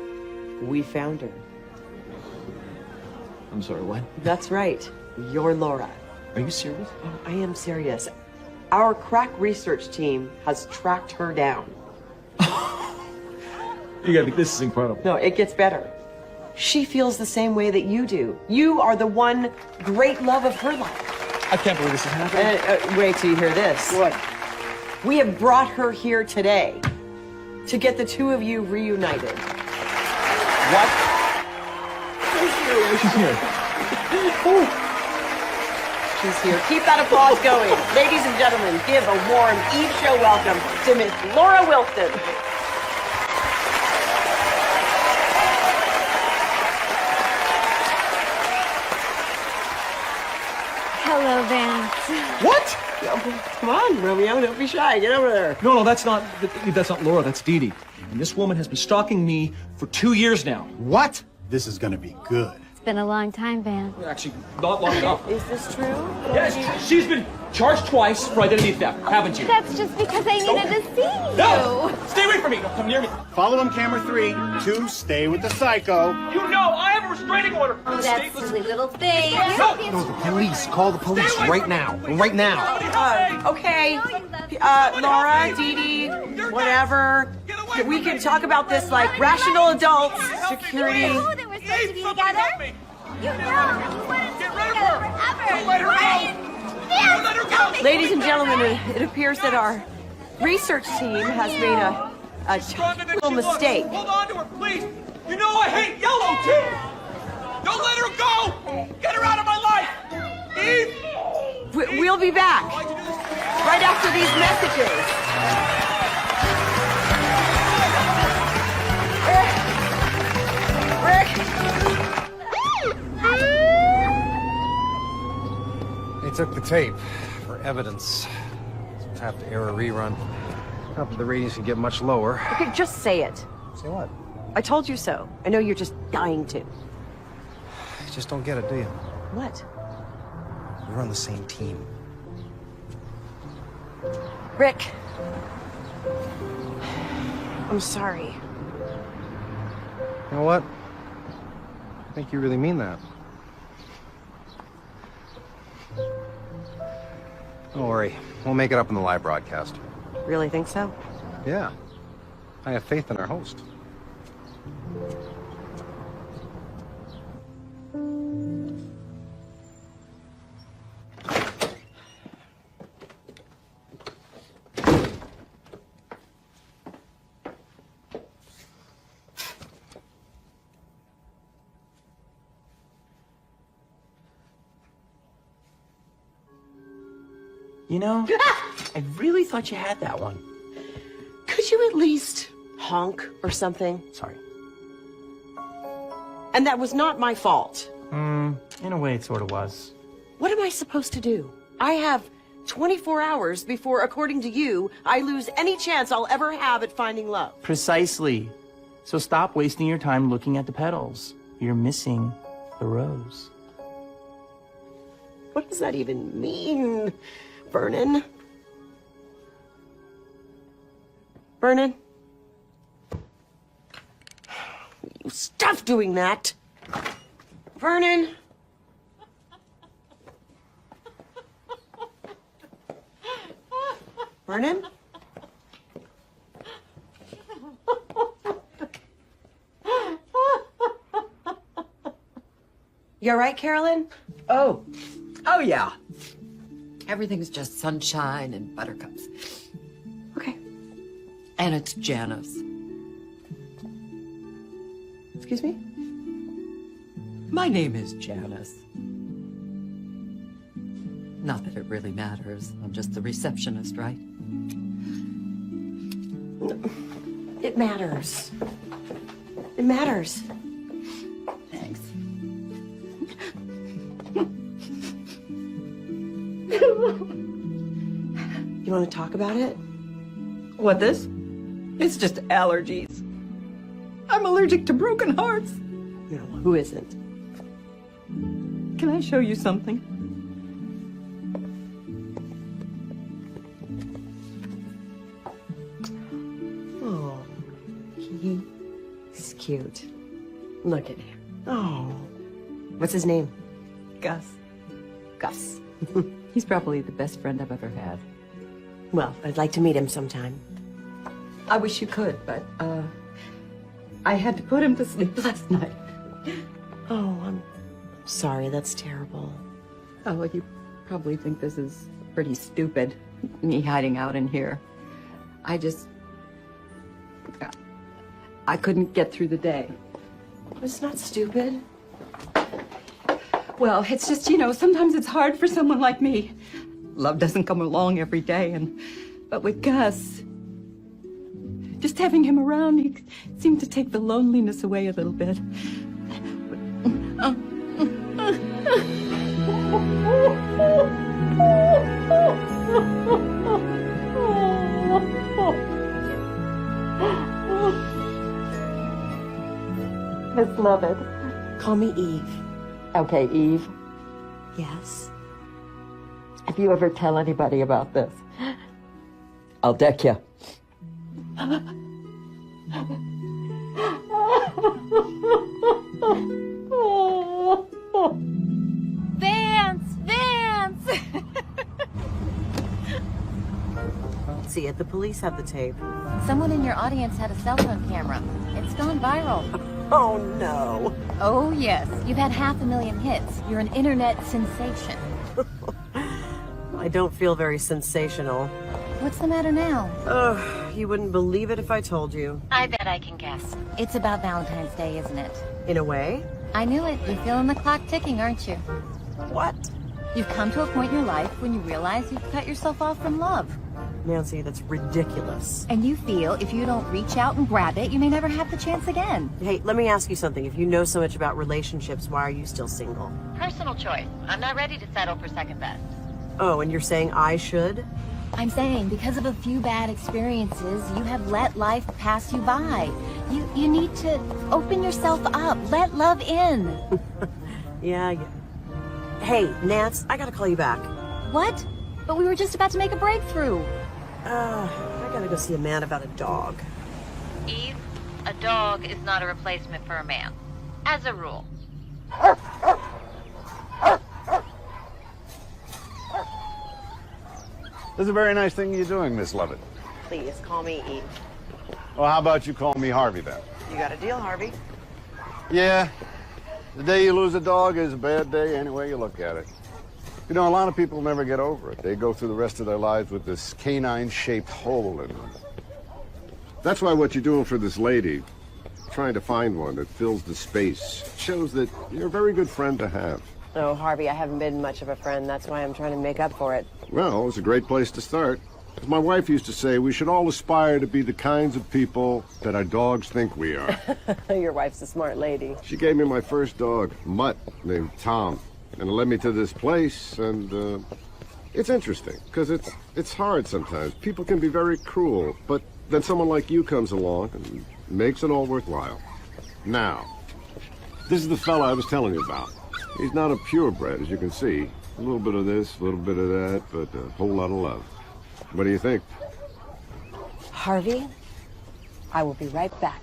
we found her? I'm sorry, what? That's right. You're Laura. Are you serious? Oh, I am serious. Our crack research team has tracked her down. This is incredible. No, it gets better. She feels the same way that you do. You are the one great love of her life. I can't believe this is happening. Wait till you hear this. What? We have brought her here today to get the two of you reunited. What? She's here. She's here. Keep that applause going. Ladies and gentlemen, give a warm Eve Show welcome to Miss Laura Wilson. Hello, Vance. What? Come on, Romeo, don't be shy. Get over there. No, that's not Laura, that's Dee Dee. And this woman has been stalking me for 2 years now. What? This is gonna be good. It's been a long time, Vance. Actually, not long enough. Is this true? Yes, she's been charged twice for identity theft, haven't you? That's just because I needed to see you. No! Stay away from me! Don't come near me. Follow him, camera 3. 2, stay with the psycho. You know, I have a restraining order. Oh, that silly little thing. No! No, the police. Call the police right now. Right now. Okay. Laura, Dee Dee, whatever. We can talk about this like rational adults. Security. You knew that we're supposed to be together. You know you wanted to be together forever. Don't let her go. Don't let her go. Ladies and gentlemen, it appears that our research team has made a little mistake. Hold on to her, please. You know I hate yellow, too. be back right after these messages. They took the tape for evidence. So we'll have to air a rerun. Not that the ratings can get much lower. Okay, just say it. Say what? I told you so. I know you're just dying to. You just don't get it, do you? What? We're on the same team. Rick. I'm sorry. You know what? I think you really mean that. Don't worry. We'll make it up in the live broadcast. Really think so? Yeah. I have faith in our host. You know, I really thought you had that one. Could you at least honk or something? Sorry. And that was not my fault. In a way, it sort of was. What am I supposed to do? I have 24 hours before, according to you, I lose any chance I'll ever have at finding love. Precisely. So stop wasting your time looking at the petals. You're missing the rose. What does that even mean, Vernon? Vernon? You stop doing that! Vernon! Vernon? You all right, Carolyn? Oh yeah. Everything's just sunshine and buttercups. Okay. And it's Janice. Excuse me? My name is Janice. Not that it really matters. I'm just the receptionist, right? It matters. It matters. Thanks. You want to talk about it? What, this? It's just allergies. I'm allergic to broken hearts. No, who isn't? Can I show you something? Oh, he's cute. Look at him. Oh. What's his name? Gus. Gus. He's probably the best friend I've ever had. Well, I'd like to meet him sometime. I wish you could, but, I had to put him to sleep last night. Oh, I'm sorry. That's terrible. Oh, well, you probably think this is pretty stupid, me hiding out in here. I couldn't get through the day. It's not stupid. Well, it's just, sometimes it's hard for someone like me. Love doesn't come along every day, but with Gus, just having him around, he seemed to take the loneliness away a little bit. Miss Lovett. Call me Eve. Okay, Eve. Yes? If you ever tell anybody about this, I'll deck you. Vance! Vance! See it, the police have the tape. Someone in your audience had a cell phone camera. It's gone viral. Oh, no. Oh, yes. You've had 500,000 hits. You're an internet sensation. I don't feel very sensational. What's the matter now? Oh, you wouldn't believe it if I told you. I bet I can guess. It's about Valentine's Day, isn't it? In a way? I knew it. You're feeling the clock ticking, aren't you? What? You've come to a point in your life when you realize you've cut yourself off from love. Nancy, that's ridiculous. And you feel if you don't reach out and grab it, you may never have the chance again. Hey, let me ask you something. If you know so much about relationships, why are you still single? Personal choice. I'm not ready to settle for second best. Oh, and you're saying I should? I'm saying because of a few bad experiences, you have let life pass you by. You need to open yourself up. Let love in. Yeah. Hey, Nance, I gotta call you back. What? But we were just about to make a breakthrough. I gotta go see a man about a dog. Eve, a dog is not a replacement for a man. As a rule. This is a very nice thing you're doing, Miss Lovett. Please, call me Eve. Well, how about you call me Harvey then? You got a deal, Harvey? Yeah. The day you lose a dog is a bad day any way you look at it. You know, a lot of people never get over it. They go through the rest of their lives with this canine-shaped hole in them. That's why what you're doing for this lady, trying to find one that fills the space, shows that you're a very good friend to have. Oh, Harvey, I haven't been much of a friend. That's why I'm trying to make up for it. Well, it's a great place to start. As my wife used to say, we should all aspire to be the kinds of people that our dogs think we are. Your wife's a smart lady. She gave me my first dog, Mutt, named Tom. And it led me to this place, and it's interesting, because it's hard sometimes. People can be very cruel, but then someone like you comes along and makes it all worthwhile. Now, this is the fella I was telling you about. He's not a purebred, as you can see. A little bit of this, a little bit of that, but a whole lot of love. What do you think? Harvey, I will be right back.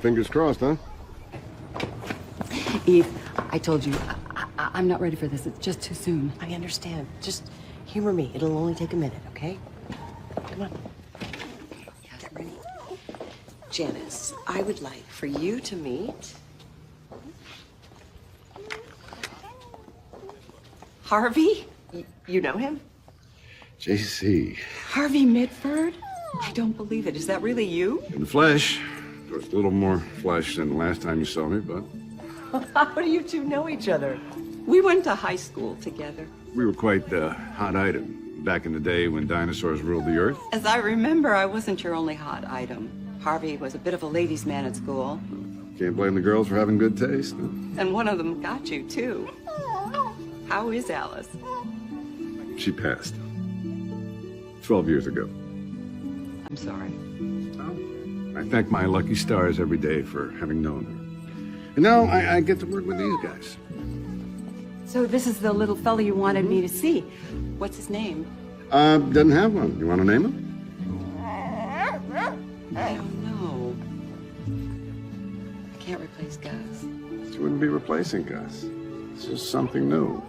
Fingers crossed, huh? Eve, I told you, I'm not ready for this. It's just too soon. I understand. Just humor me. It'll only take a minute, okay? Come on. Get ready. Janice, I would like for you to meet Harvey. You know him? JC. Harvey Mitford? I don't believe it. Is that really you? In the flesh. Of course, a little more flesh than the last time you saw me, but How do you two know each other? We went to high school together. we were quite the hot item back in the day when dinosaurs ruled the earth. As I remember, I wasn't your only hot item. Harvey was a bit of a ladies' man at school. Can't blame the girls for having good taste. And one of them got you, too. How is Alice? She passed 12 years ago. I'm sorry. I thank my lucky stars every day for having known her. And now I get to work with these guys. So this is the little fella you wanted me to see. What's his name? Doesn't have one. You want to name him? I don't know. I can't replace Gus. She wouldn't be replacing Gus. This is something new.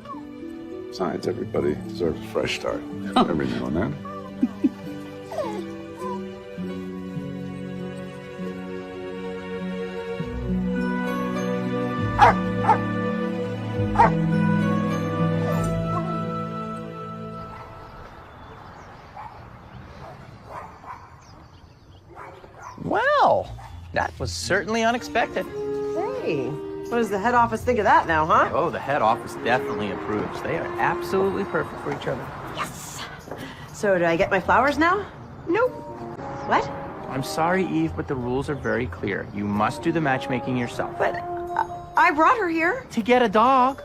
Besides, everybody deserves a fresh start every now and then. Well, that was certainly unexpected. Hey, what does the head office think of that now, huh? Oh, the head office definitely approves. They are absolutely perfect for each other. Yes. So do I get my flowers now? Nope. What? I'm sorry, Eve, but the rules are very clear. You must do the matchmaking yourself. But I brought her here. To get a dog.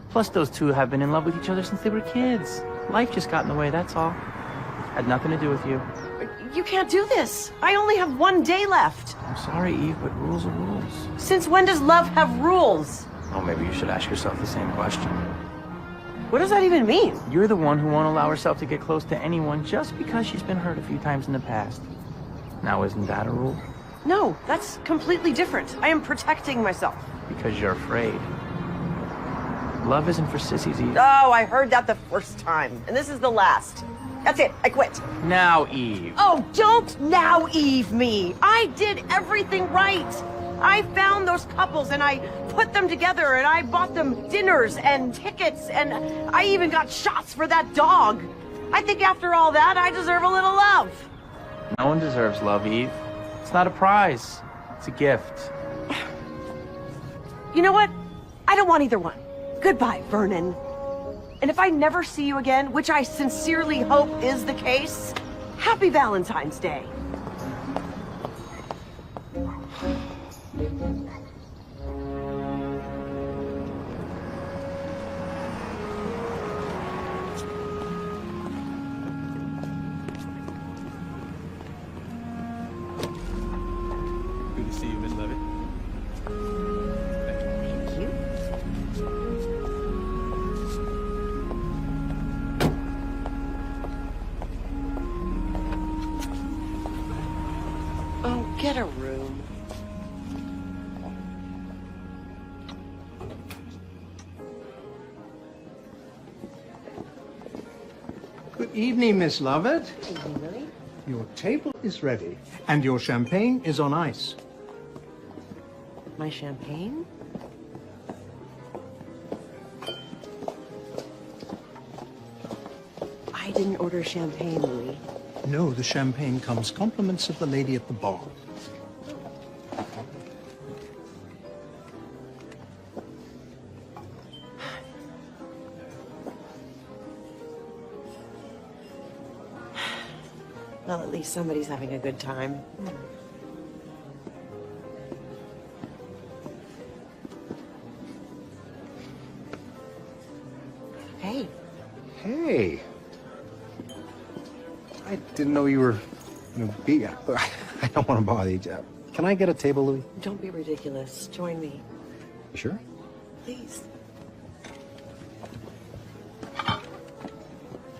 Plus, those two have been in love with each other since they were kids. Life just got in the way, that's all. Had nothing to do with you. You can't do this. I only have 1 day left. I'm sorry, Eve, but rules are rules. Since when does love have rules? Oh, maybe you should ask yourself the same question. What does that even mean? You're the one who won't allow herself to get close to anyone just because she's been hurt a few times in the past. Now, isn't that a rule? No, that's completely different. I am protecting myself. Because you're afraid. Love isn't for sissies, Eve. Oh, I heard that the first time. And this is the last. That's it. I quit. Now, Eve. Oh, don't now Eve me. I did everything right. I found those couples and I put them together and I bought them dinners and tickets and I even got shots for that dog. I think after all that, I deserve a little love. No one deserves love, Eve. It's not a prize. It's a gift. You know what? I don't want either one. Goodbye, Vernon. And if I never see you again, which I sincerely hope is the case, happy Valentine's Day. Good to see you, Miss Levitt. Thank you. Oh, get a room. Good evening, Miss Lovett. Really? Your table is ready, and your champagne is on ice. My champagne? I didn't order champagne, Louis. No, the champagne comes compliments of the lady at the bar. Well, at least somebody's having a good time. Hey. Hey. I didn't know you were, I don't want to bother you. Can I get a table, Louis? Don't be ridiculous. Join me, You sure? please.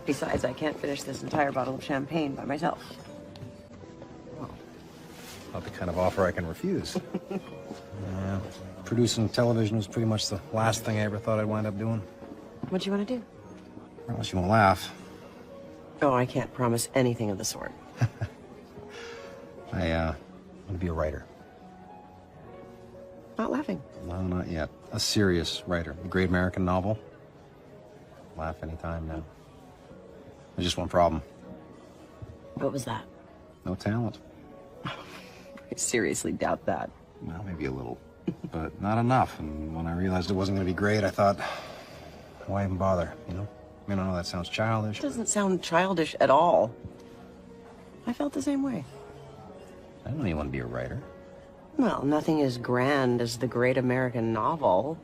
Besides, I can't finish this entire bottle of champagne by myself. Not the kind of offer I can refuse. Yeah, producing television was pretty much the last thing I ever thought I'd wind up doing. What do you want to do? Unless you won't laugh. Oh, I can't promise anything of the sort. I want to be a writer. Not laughing. No, not yet. A serious writer. A great American novel. Laugh anytime now. There's just one problem. What was that? No talent. I seriously doubt that. Well, maybe a little, but not enough. And when I realized it wasn't going to be great, I thought, why even bother, you know? I mean, I know that sounds childish. It doesn't sound childish at all. I felt the same way. I didn't know you wanted to be a writer. Well, nothing as grand as the great American novel.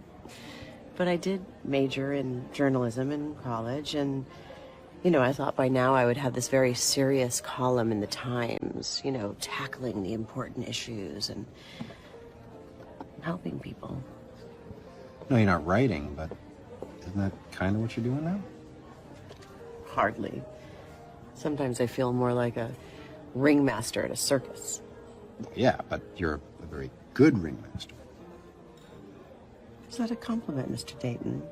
But I did major in journalism in college, and, you know, I thought by now I would have this very serious column in the Times, you know, tackling the important issues and helping people. No, you're not writing, but isn't that kind of what you're doing now? Hardly. Sometimes I feel more like a ringmaster at a circus. Yeah, but you're a very good ringmaster. Is that a compliment, Mr. Dayton?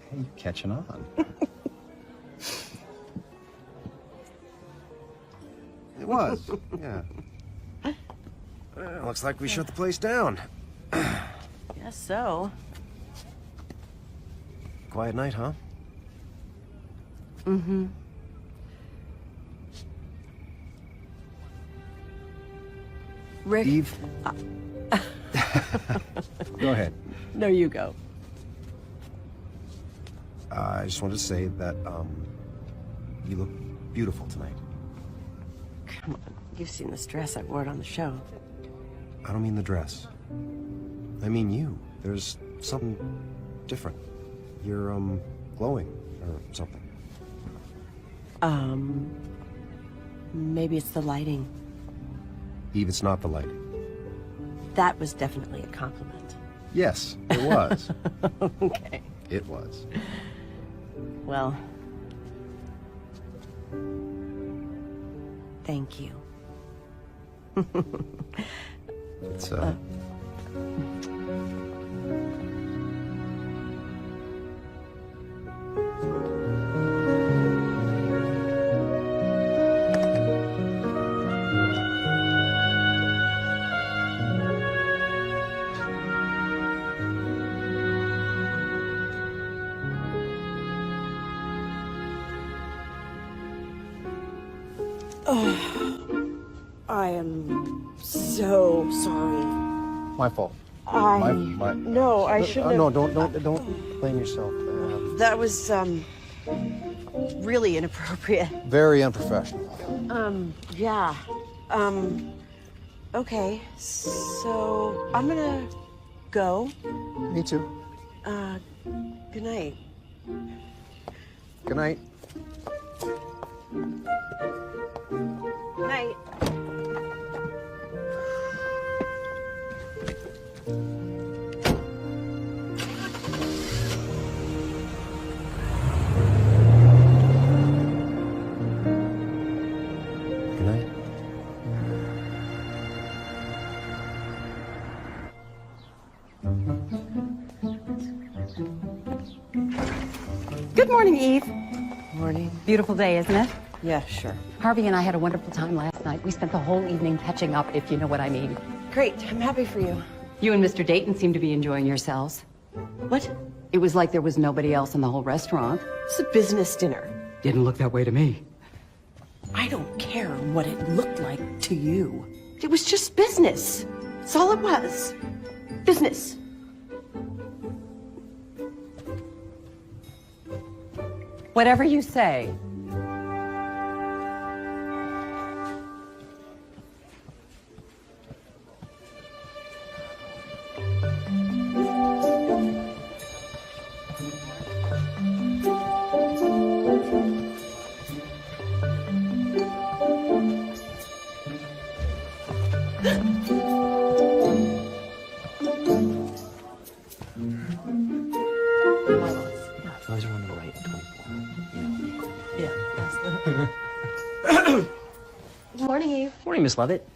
Hey, you're catching on. It was, yeah. Well, looks like we shut the place down. Guess so. Quiet night, huh? Mm-hmm. Rick. Eve? Go ahead. No, you go. I just wanted to say that, you look beautiful tonight. Come on. You've seen this dress I wore it on the show. I don't mean the dress. I mean you. There's something different. You're, glowing or something. Maybe it's the lighting. Eve, it's not the lighting. That was definitely a compliment. Yes, it was. Okay. It was. Well, thank you. It's, I am so sorry. my fault. No, I shouldn't have. No, don't blame yourself. That was, really inappropriate. Very unprofessional. Yeah. Okay, so I'm gonna go. Me too. Good night. Good night. Good night. Good night. Good morning, Eve. Morning. Beautiful day, isn't it? Yeah, sure. Harvey and I had a wonderful time last night. We spent the whole evening catching up, if you know what I mean. Great. I'm happy for you. You and Mr. Dayton seem to be enjoying yourselves. What? It was like there was nobody else in the whole restaurant. It's a business dinner. Didn't look that way to me. I don't care what it looked like to you. It was just business. That's all it was. Business. Whatever you say. Those are on the right. Good morning, Eve. Morning, Miss Lovett.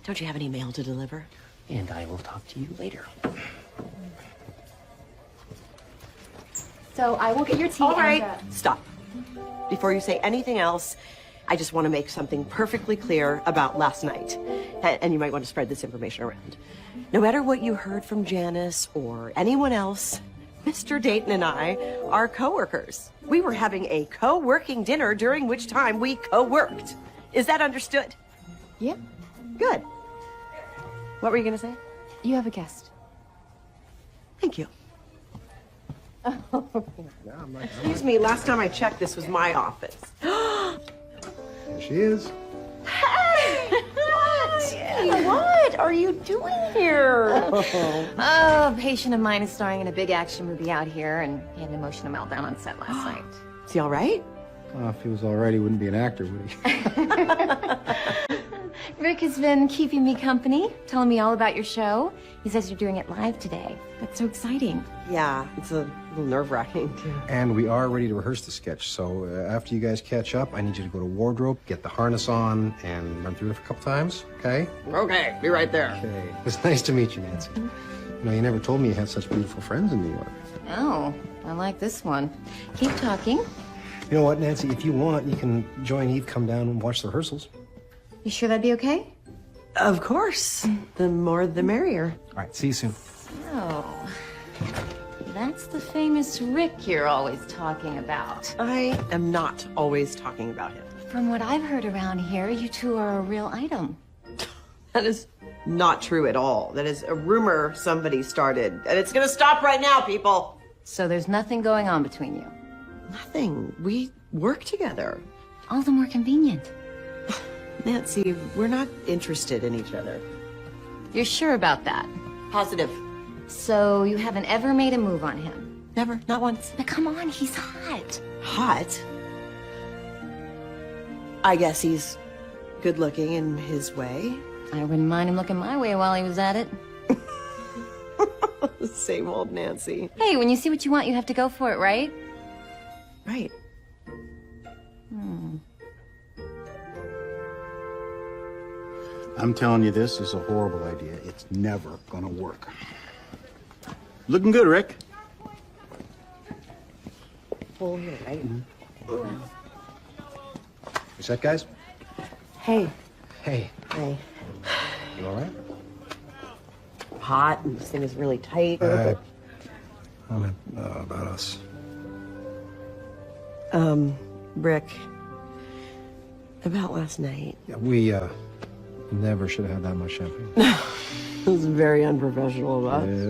Don't you have any mail to deliver? And I will talk to you later. So I will get your tea. All right. and, Stop. Before you say anything else, I just want to make something perfectly clear about last night. And you might want to spread this information around. No matter what you heard from Janice or anyone else, Mr. Dayton and I are co-workers. We were having a co-working dinner during which time we co-worked. Is that understood? Yeah. Good. What were you going to say? You have a guest. Thank you. Excuse me, last time I checked, this was my office. There she is. Hey! What are you doing here? Oh, a patient of mine is starring in a big action movie out here, and he had an emotional meltdown on set last night. Is he all right? If he was all right, he wouldn't be an actor, would he? Rick has been keeping me company, telling me all about your show. He says you're doing it live today. That's so exciting. Yeah, it's a little nerve-wracking, too. And we are ready to rehearse the sketch, so after you guys catch up, I need you to go to wardrobe, get the harness on, and run through it a couple times, okay? Okay, be right there. Okay. It's nice to meet you, Nancy. You know, you never told me you had such beautiful friends in New York. Oh, I like this one. Keep talking. You know what, Nancy? If you want, you can join Eve, come down and watch the rehearsals. You sure that'd be okay? Of course. The more the merrier. All right, see you soon. Oh, that's the famous Rick you're always talking about. I am not always talking about him. From what I've heard around here, you two are a real item. That is not true at all. That is a rumor somebody started. And it's gonna stop right now, people. So there's nothing going on between you? Nothing. We work together. All the more convenient. Nancy, we're not interested in each other. You're sure about that? Positive. So you haven't ever made a move on him? Never. Not once. Now come on, he's hot. Hot? I guess he's good looking in his way. I wouldn't mind him looking my way while he was at it. Same old Nancy. Hey, when you see what you want, you have to go for it, right? Right. I'm telling you, this is a horrible idea. It's never gonna work. Looking good, Rick. Full here, right? You set, guys? Hey. Hey. Hey. You all right? Hot, and this thing is really tight. About us. Rick. About last night. Yeah, we, never should have had that much champagne. It was very unprofessional of us. Yeah,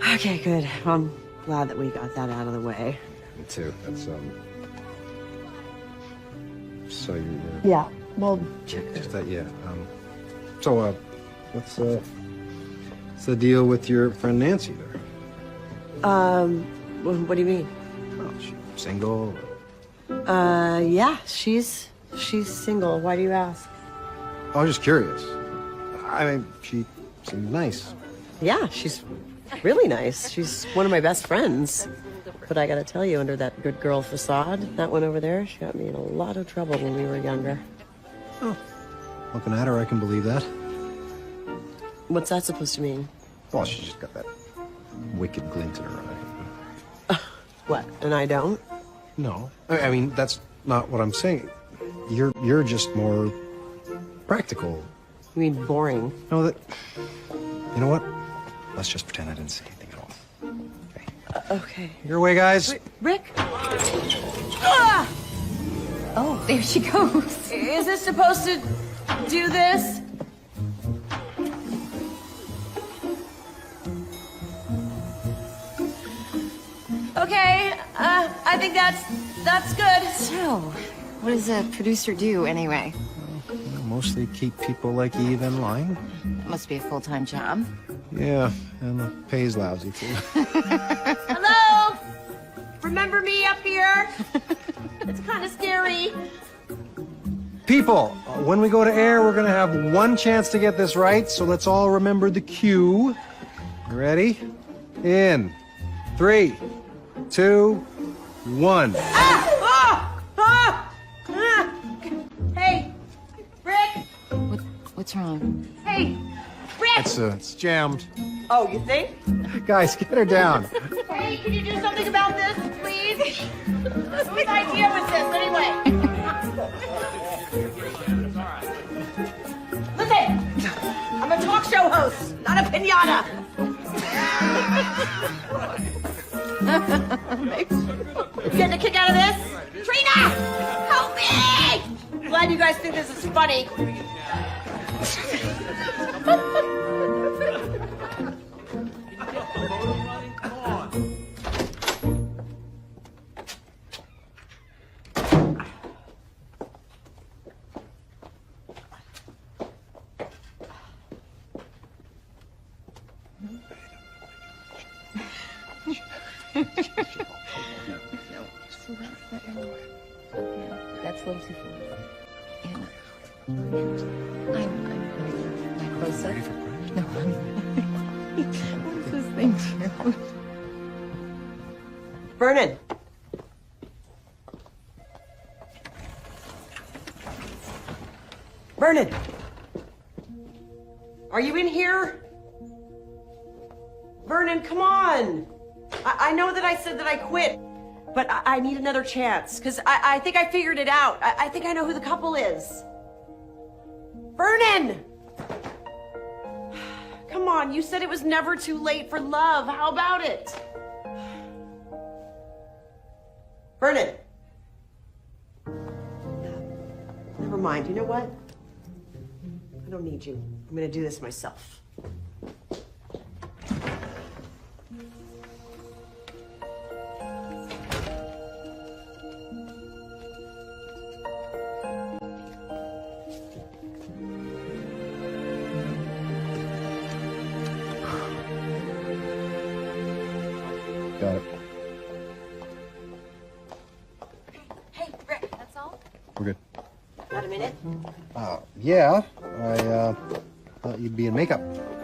right. Okay, good. Well, I'm glad that we got that out of the way. Me too. That's So you. Yeah. Well, Just that, yeah. So what's the deal with your friend Nancy there? what do you mean? Oh, she single? Yeah, she's single. Why do you ask? I was just curious. I mean, she seemed nice. Yeah, she's really nice. She's one of my best friends. But I gotta tell you, under that good girl facade, that one over there, she got me in a lot of trouble when we were younger. Oh, looking at her, I can believe that. What's that supposed to mean? Well, she just got that wicked glint in her eye. What, and I don't? No, I mean, that's not what I'm saying. You're just more practical. You mean boring? No, that. You know what? Let's just pretend I didn't say anything at all. Okay. Your way, guys. Wait, Rick? Oh, there she goes. Is this supposed to do this? Okay, I think that's good. So, what does a producer do anyway? Mostly keep people like Eve in line. Must be a full-time job. Yeah, and the pay's lousy too. Hello? Remember me up here? It's kind of scary. People, when we go to air, we're gonna have one chance to get this right, so let's all remember the cue. You ready? In 3, 2, 1. Hey, Rick. What's wrong? Hey, Rick. It's jammed. Oh, you think? Guys, get her down. Hey, can you do something about this, please? Whose idea was this, anyway? Listen, I'm a talk show host, not a piñata. Getting a kick out of this? Trina! Help me! Glad you guys think this is funny. That's a little too far. I'm closer. No, what's this thing here? Vernon. Vernon. Are you in here? Vernon, come on. I know that I said that I quit, but I need another chance, because I think I figured it out. I think I know who the couple is. Vernon! Come on, you said it was never too late for love. How about it? Vernon! Never mind, you know what? I don't need you. I'm gonna do this myself. Got it. Hey, Rick, that's all? We're good. Got a minute? Yeah. I thought you'd be in makeup.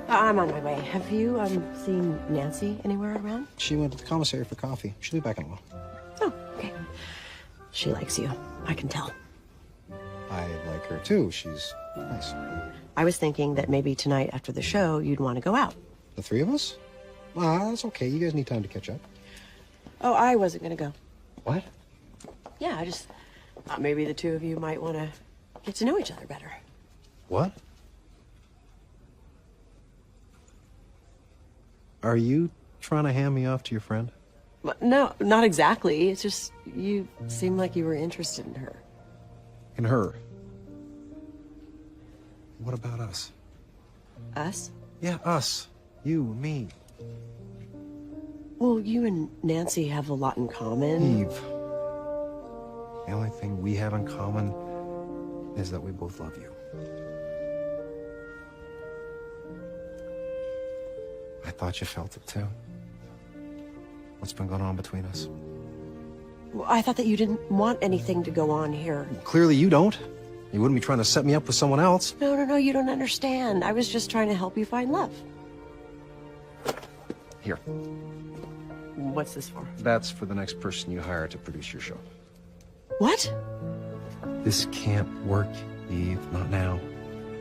I'm on my way. Have you seen Nancy anywhere around? She went to the commissary for coffee. She'll be back in a while. Oh, okay. She likes you. I can tell. I like her too. She's nice. I was thinking that maybe tonight after the show, you'd want to go out. The three of us? That's okay. You guys need time to catch up. Oh, I wasn't going to go. What? Yeah, I just thought maybe the two of you might want to get to know each other better. What? Are you trying to hand me off to your friend? No, not exactly. It's just you seem like you were interested in her. In her? What about us? Us? Yeah, us. You, me. Well, you and Nancy have a lot in common. Eve. The only thing we have in common is that we both love you. I thought you felt it too. What's been going on between us? Well, I thought that you didn't want anything to go on here. Clearly you don't. You wouldn't be trying to set me up with someone else. No, you don't understand. I was just trying to help you find love. Here. What's this for? That's for the next person you hire to produce your show. What? This can't work, Eve. Not now.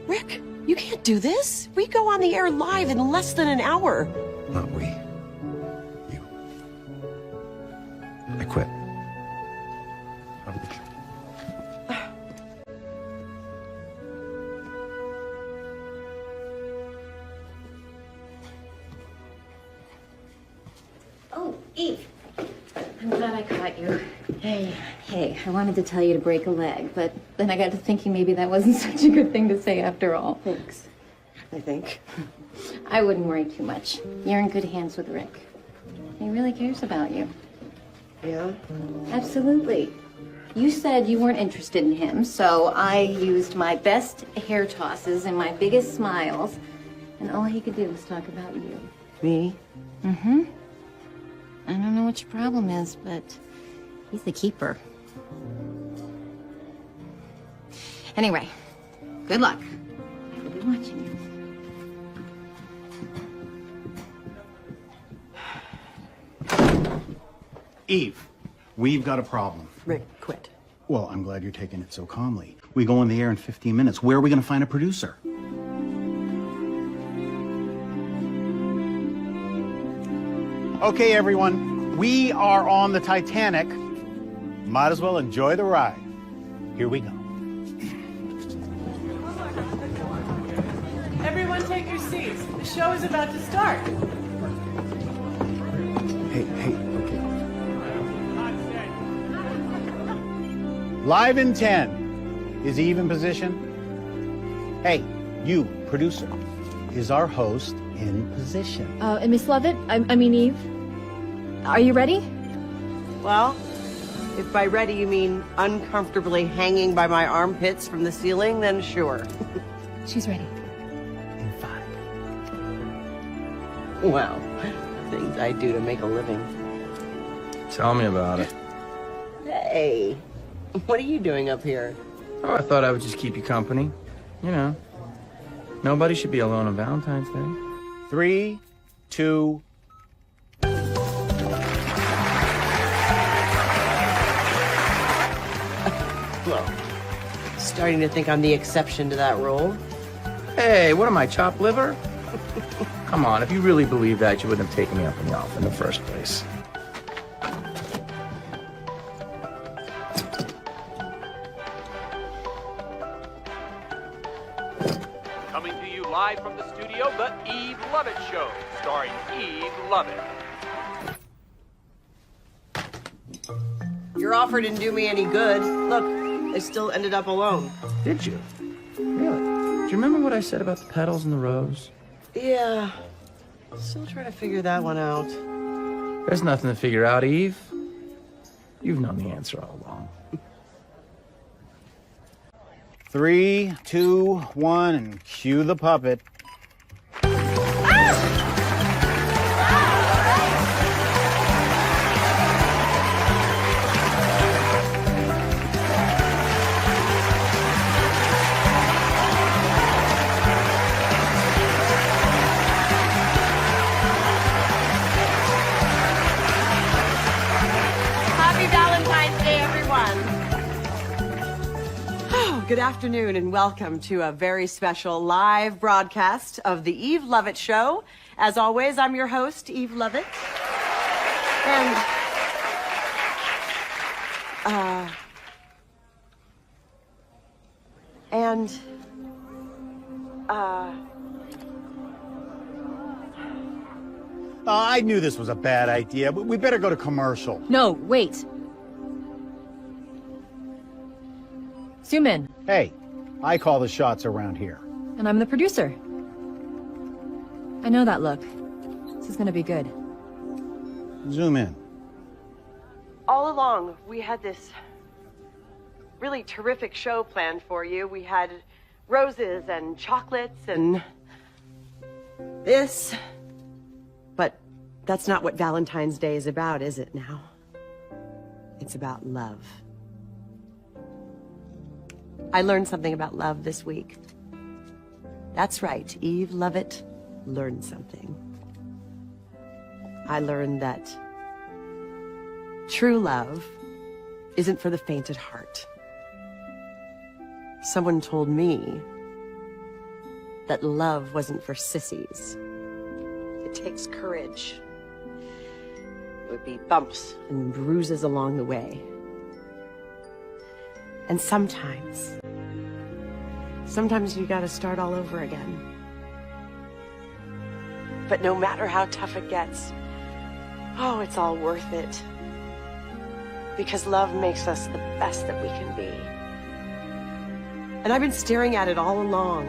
Rick, you can't do this. We go on the air live in less than an hour. Not we. You. I quit. Oh, Eve. I'm glad I caught you. Hey, I wanted to tell you to break a leg, but then I got to thinking maybe that wasn't such a good thing to say after all. Thanks. I think. I wouldn't worry too much. You're in good hands with Rick. He really cares about you. Yeah? Absolutely. You said you weren't interested in him, so I used my best hair tosses and my biggest smiles, and all he could do was talk about you. Me? Mm-hmm. I don't know what your problem is, but he's the keeper. Anyway, good luck. I'll be watching you. Eve, we've got a problem. Rick, quit. Well, I'm glad you're taking it so calmly. We go on the air in 15 minutes. Where are we going to find a producer? Okay, everyone, we are on the Titanic. Might as well enjoy the ride. Here we go. Everyone take your seats. The show is about to start. Hey, okay. Live in 10. Is Eve in position? Hey, you, producer. Is our host in position? Miss Lovett, I mean Eve, are you ready? Well, if by ready you mean uncomfortably hanging by my armpits from the ceiling, then sure. She's ready. In 5. Wow. Things I do to make a living. Tell me about it. Hey, what are you doing up here? Oh, I thought I would just keep you company. You know, nobody should be alone on Valentine's Day. 3, 2. Well, starting to think I'm the exception to that rule. Hey, what am I, chopped liver? Come on, if you really believe that, you wouldn't have taken me up in the offer in the first place. Coming to you live from the studio, The Eve Lovett Show, starring Eve Lovett. Your offer didn't do me any good. Look, I still ended up alone. Did you? Really? Do you remember what I said about the petals and the rose? Yeah. Still trying to figure that one out. There's nothing to figure out, Eve. You've known the answer all along. 3, 2, 1, and cue the puppet. Happy Valentine's Day, everyone. Good afternoon and welcome to a very special live broadcast of the Eve Lovett Show. As always, I'm your host, Eve Lovett. I knew this was a bad idea, but we better go to commercial. No, wait. Zoom in. Hey, I call the shots around here. And I'm the producer. I know that look. This is gonna be good. Zoom in. All along, we had this really terrific show planned for you. We had roses and chocolates and this. But that's not what Valentine's Day is about, is it now? It's about love. I learned something about love this week. That's right, Eve Lovett learned something. I learned that true love isn't for the faint at heart. Someone told me that love wasn't for sissies. It takes courage. It would be bumps and bruises along the way. And sometimes you gotta start all over again. But no matter how tough it gets, oh, it's all worth it. Because love makes us the best that we can be. And I've been staring at it all along.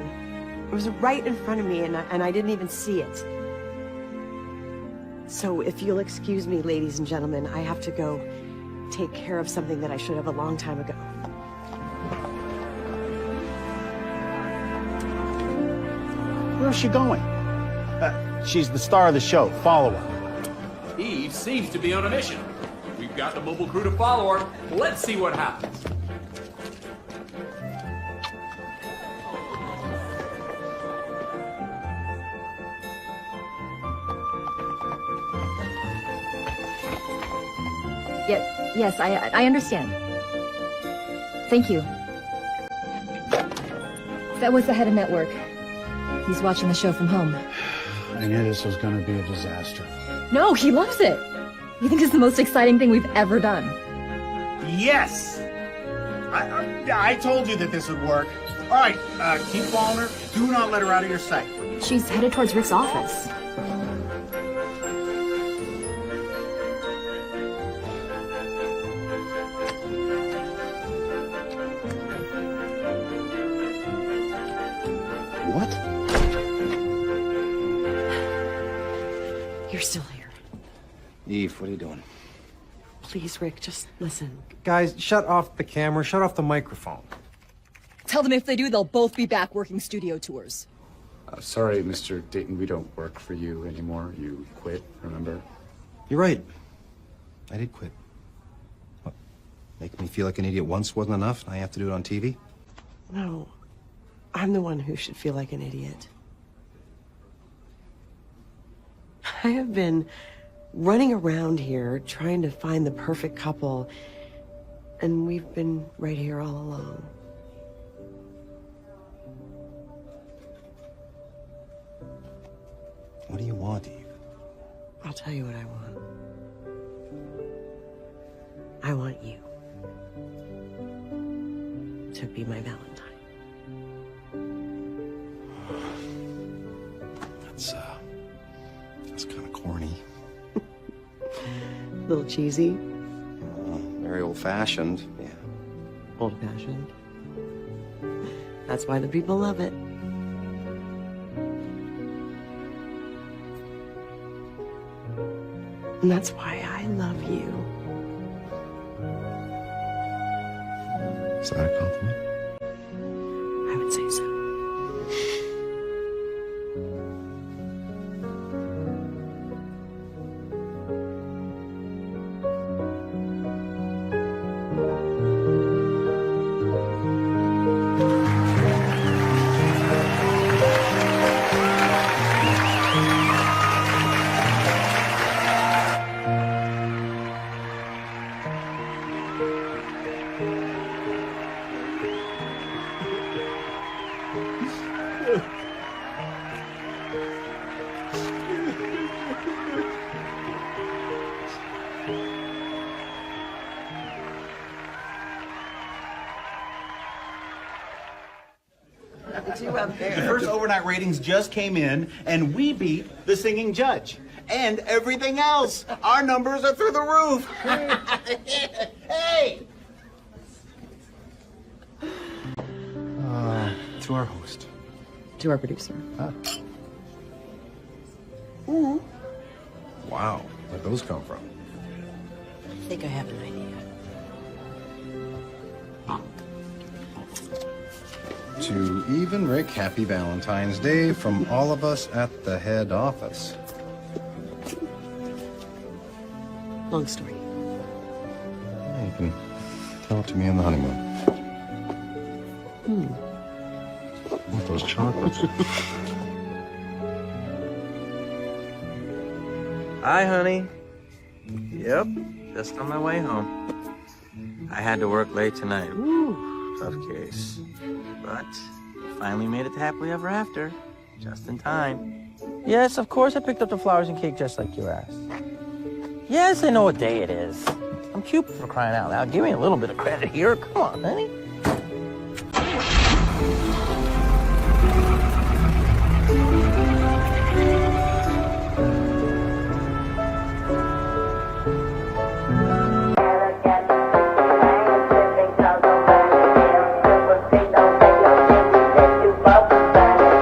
It was right in front of me, and I didn't even see it. So if you'll excuse me, ladies and gentlemen, I have to go take care of something that I should have a long time ago. Where's she going? She's the star of the show. Follow her. Eve seems to be on a mission. We've got the mobile crew to follow her. Let's see what happens. Yes, I understand. Thank you. That was the head of network. He's watching the show from home. I knew this was going to be a disaster. No, he loves it. He thinks it's the most exciting thing we've ever done. Yes! I told you that this would work. All right, keep following her. Do not let her out of your sight. She's headed towards Rick's office. What? You're still here. Eve, what are you doing? Please, Rick, just listen. Guys, shut off the camera, shut off the microphone. Tell them if they do, they'll both be back working studio tours. Sorry, Mr. Dayton, we don't work for you anymore. You quit, remember? You're right. I did quit. What, making me feel like an idiot once wasn't enough, and I have to do it on TV? No, I'm the one who should feel like an idiot. I have been running around here trying to find the perfect couple, and we've been right here all along. What do you want, Eve? I'll tell you what I want. I want you to be my Valentine. That's kind of corny. A little cheesy. Very old-fashioned. Yeah. Old-fashioned. That's why the people love it. And that's why I love you. Is that a compliment? I would say so. The first overnight ratings just came in, and we beat the singing judge. And everything else. Our numbers are through the roof. Hey! To our host. To our producer. Wow, where'd those come from? I think I have an idea. To Eve and Rick, happy Valentine's Day from all of us at the head office. Long story. Yeah, you can tell it to me on the honeymoon. With those chocolates. Hi, honey. Yep, just on my way home. I had to work late tonight. Woo, tough case. But finally made it to happily ever after, just in time. Yes, of course I picked up the flowers and cake just like you asked. Yes, I know what day it is. I'm Cupid for crying out loud. Give me a little bit of credit here. Come on, honey.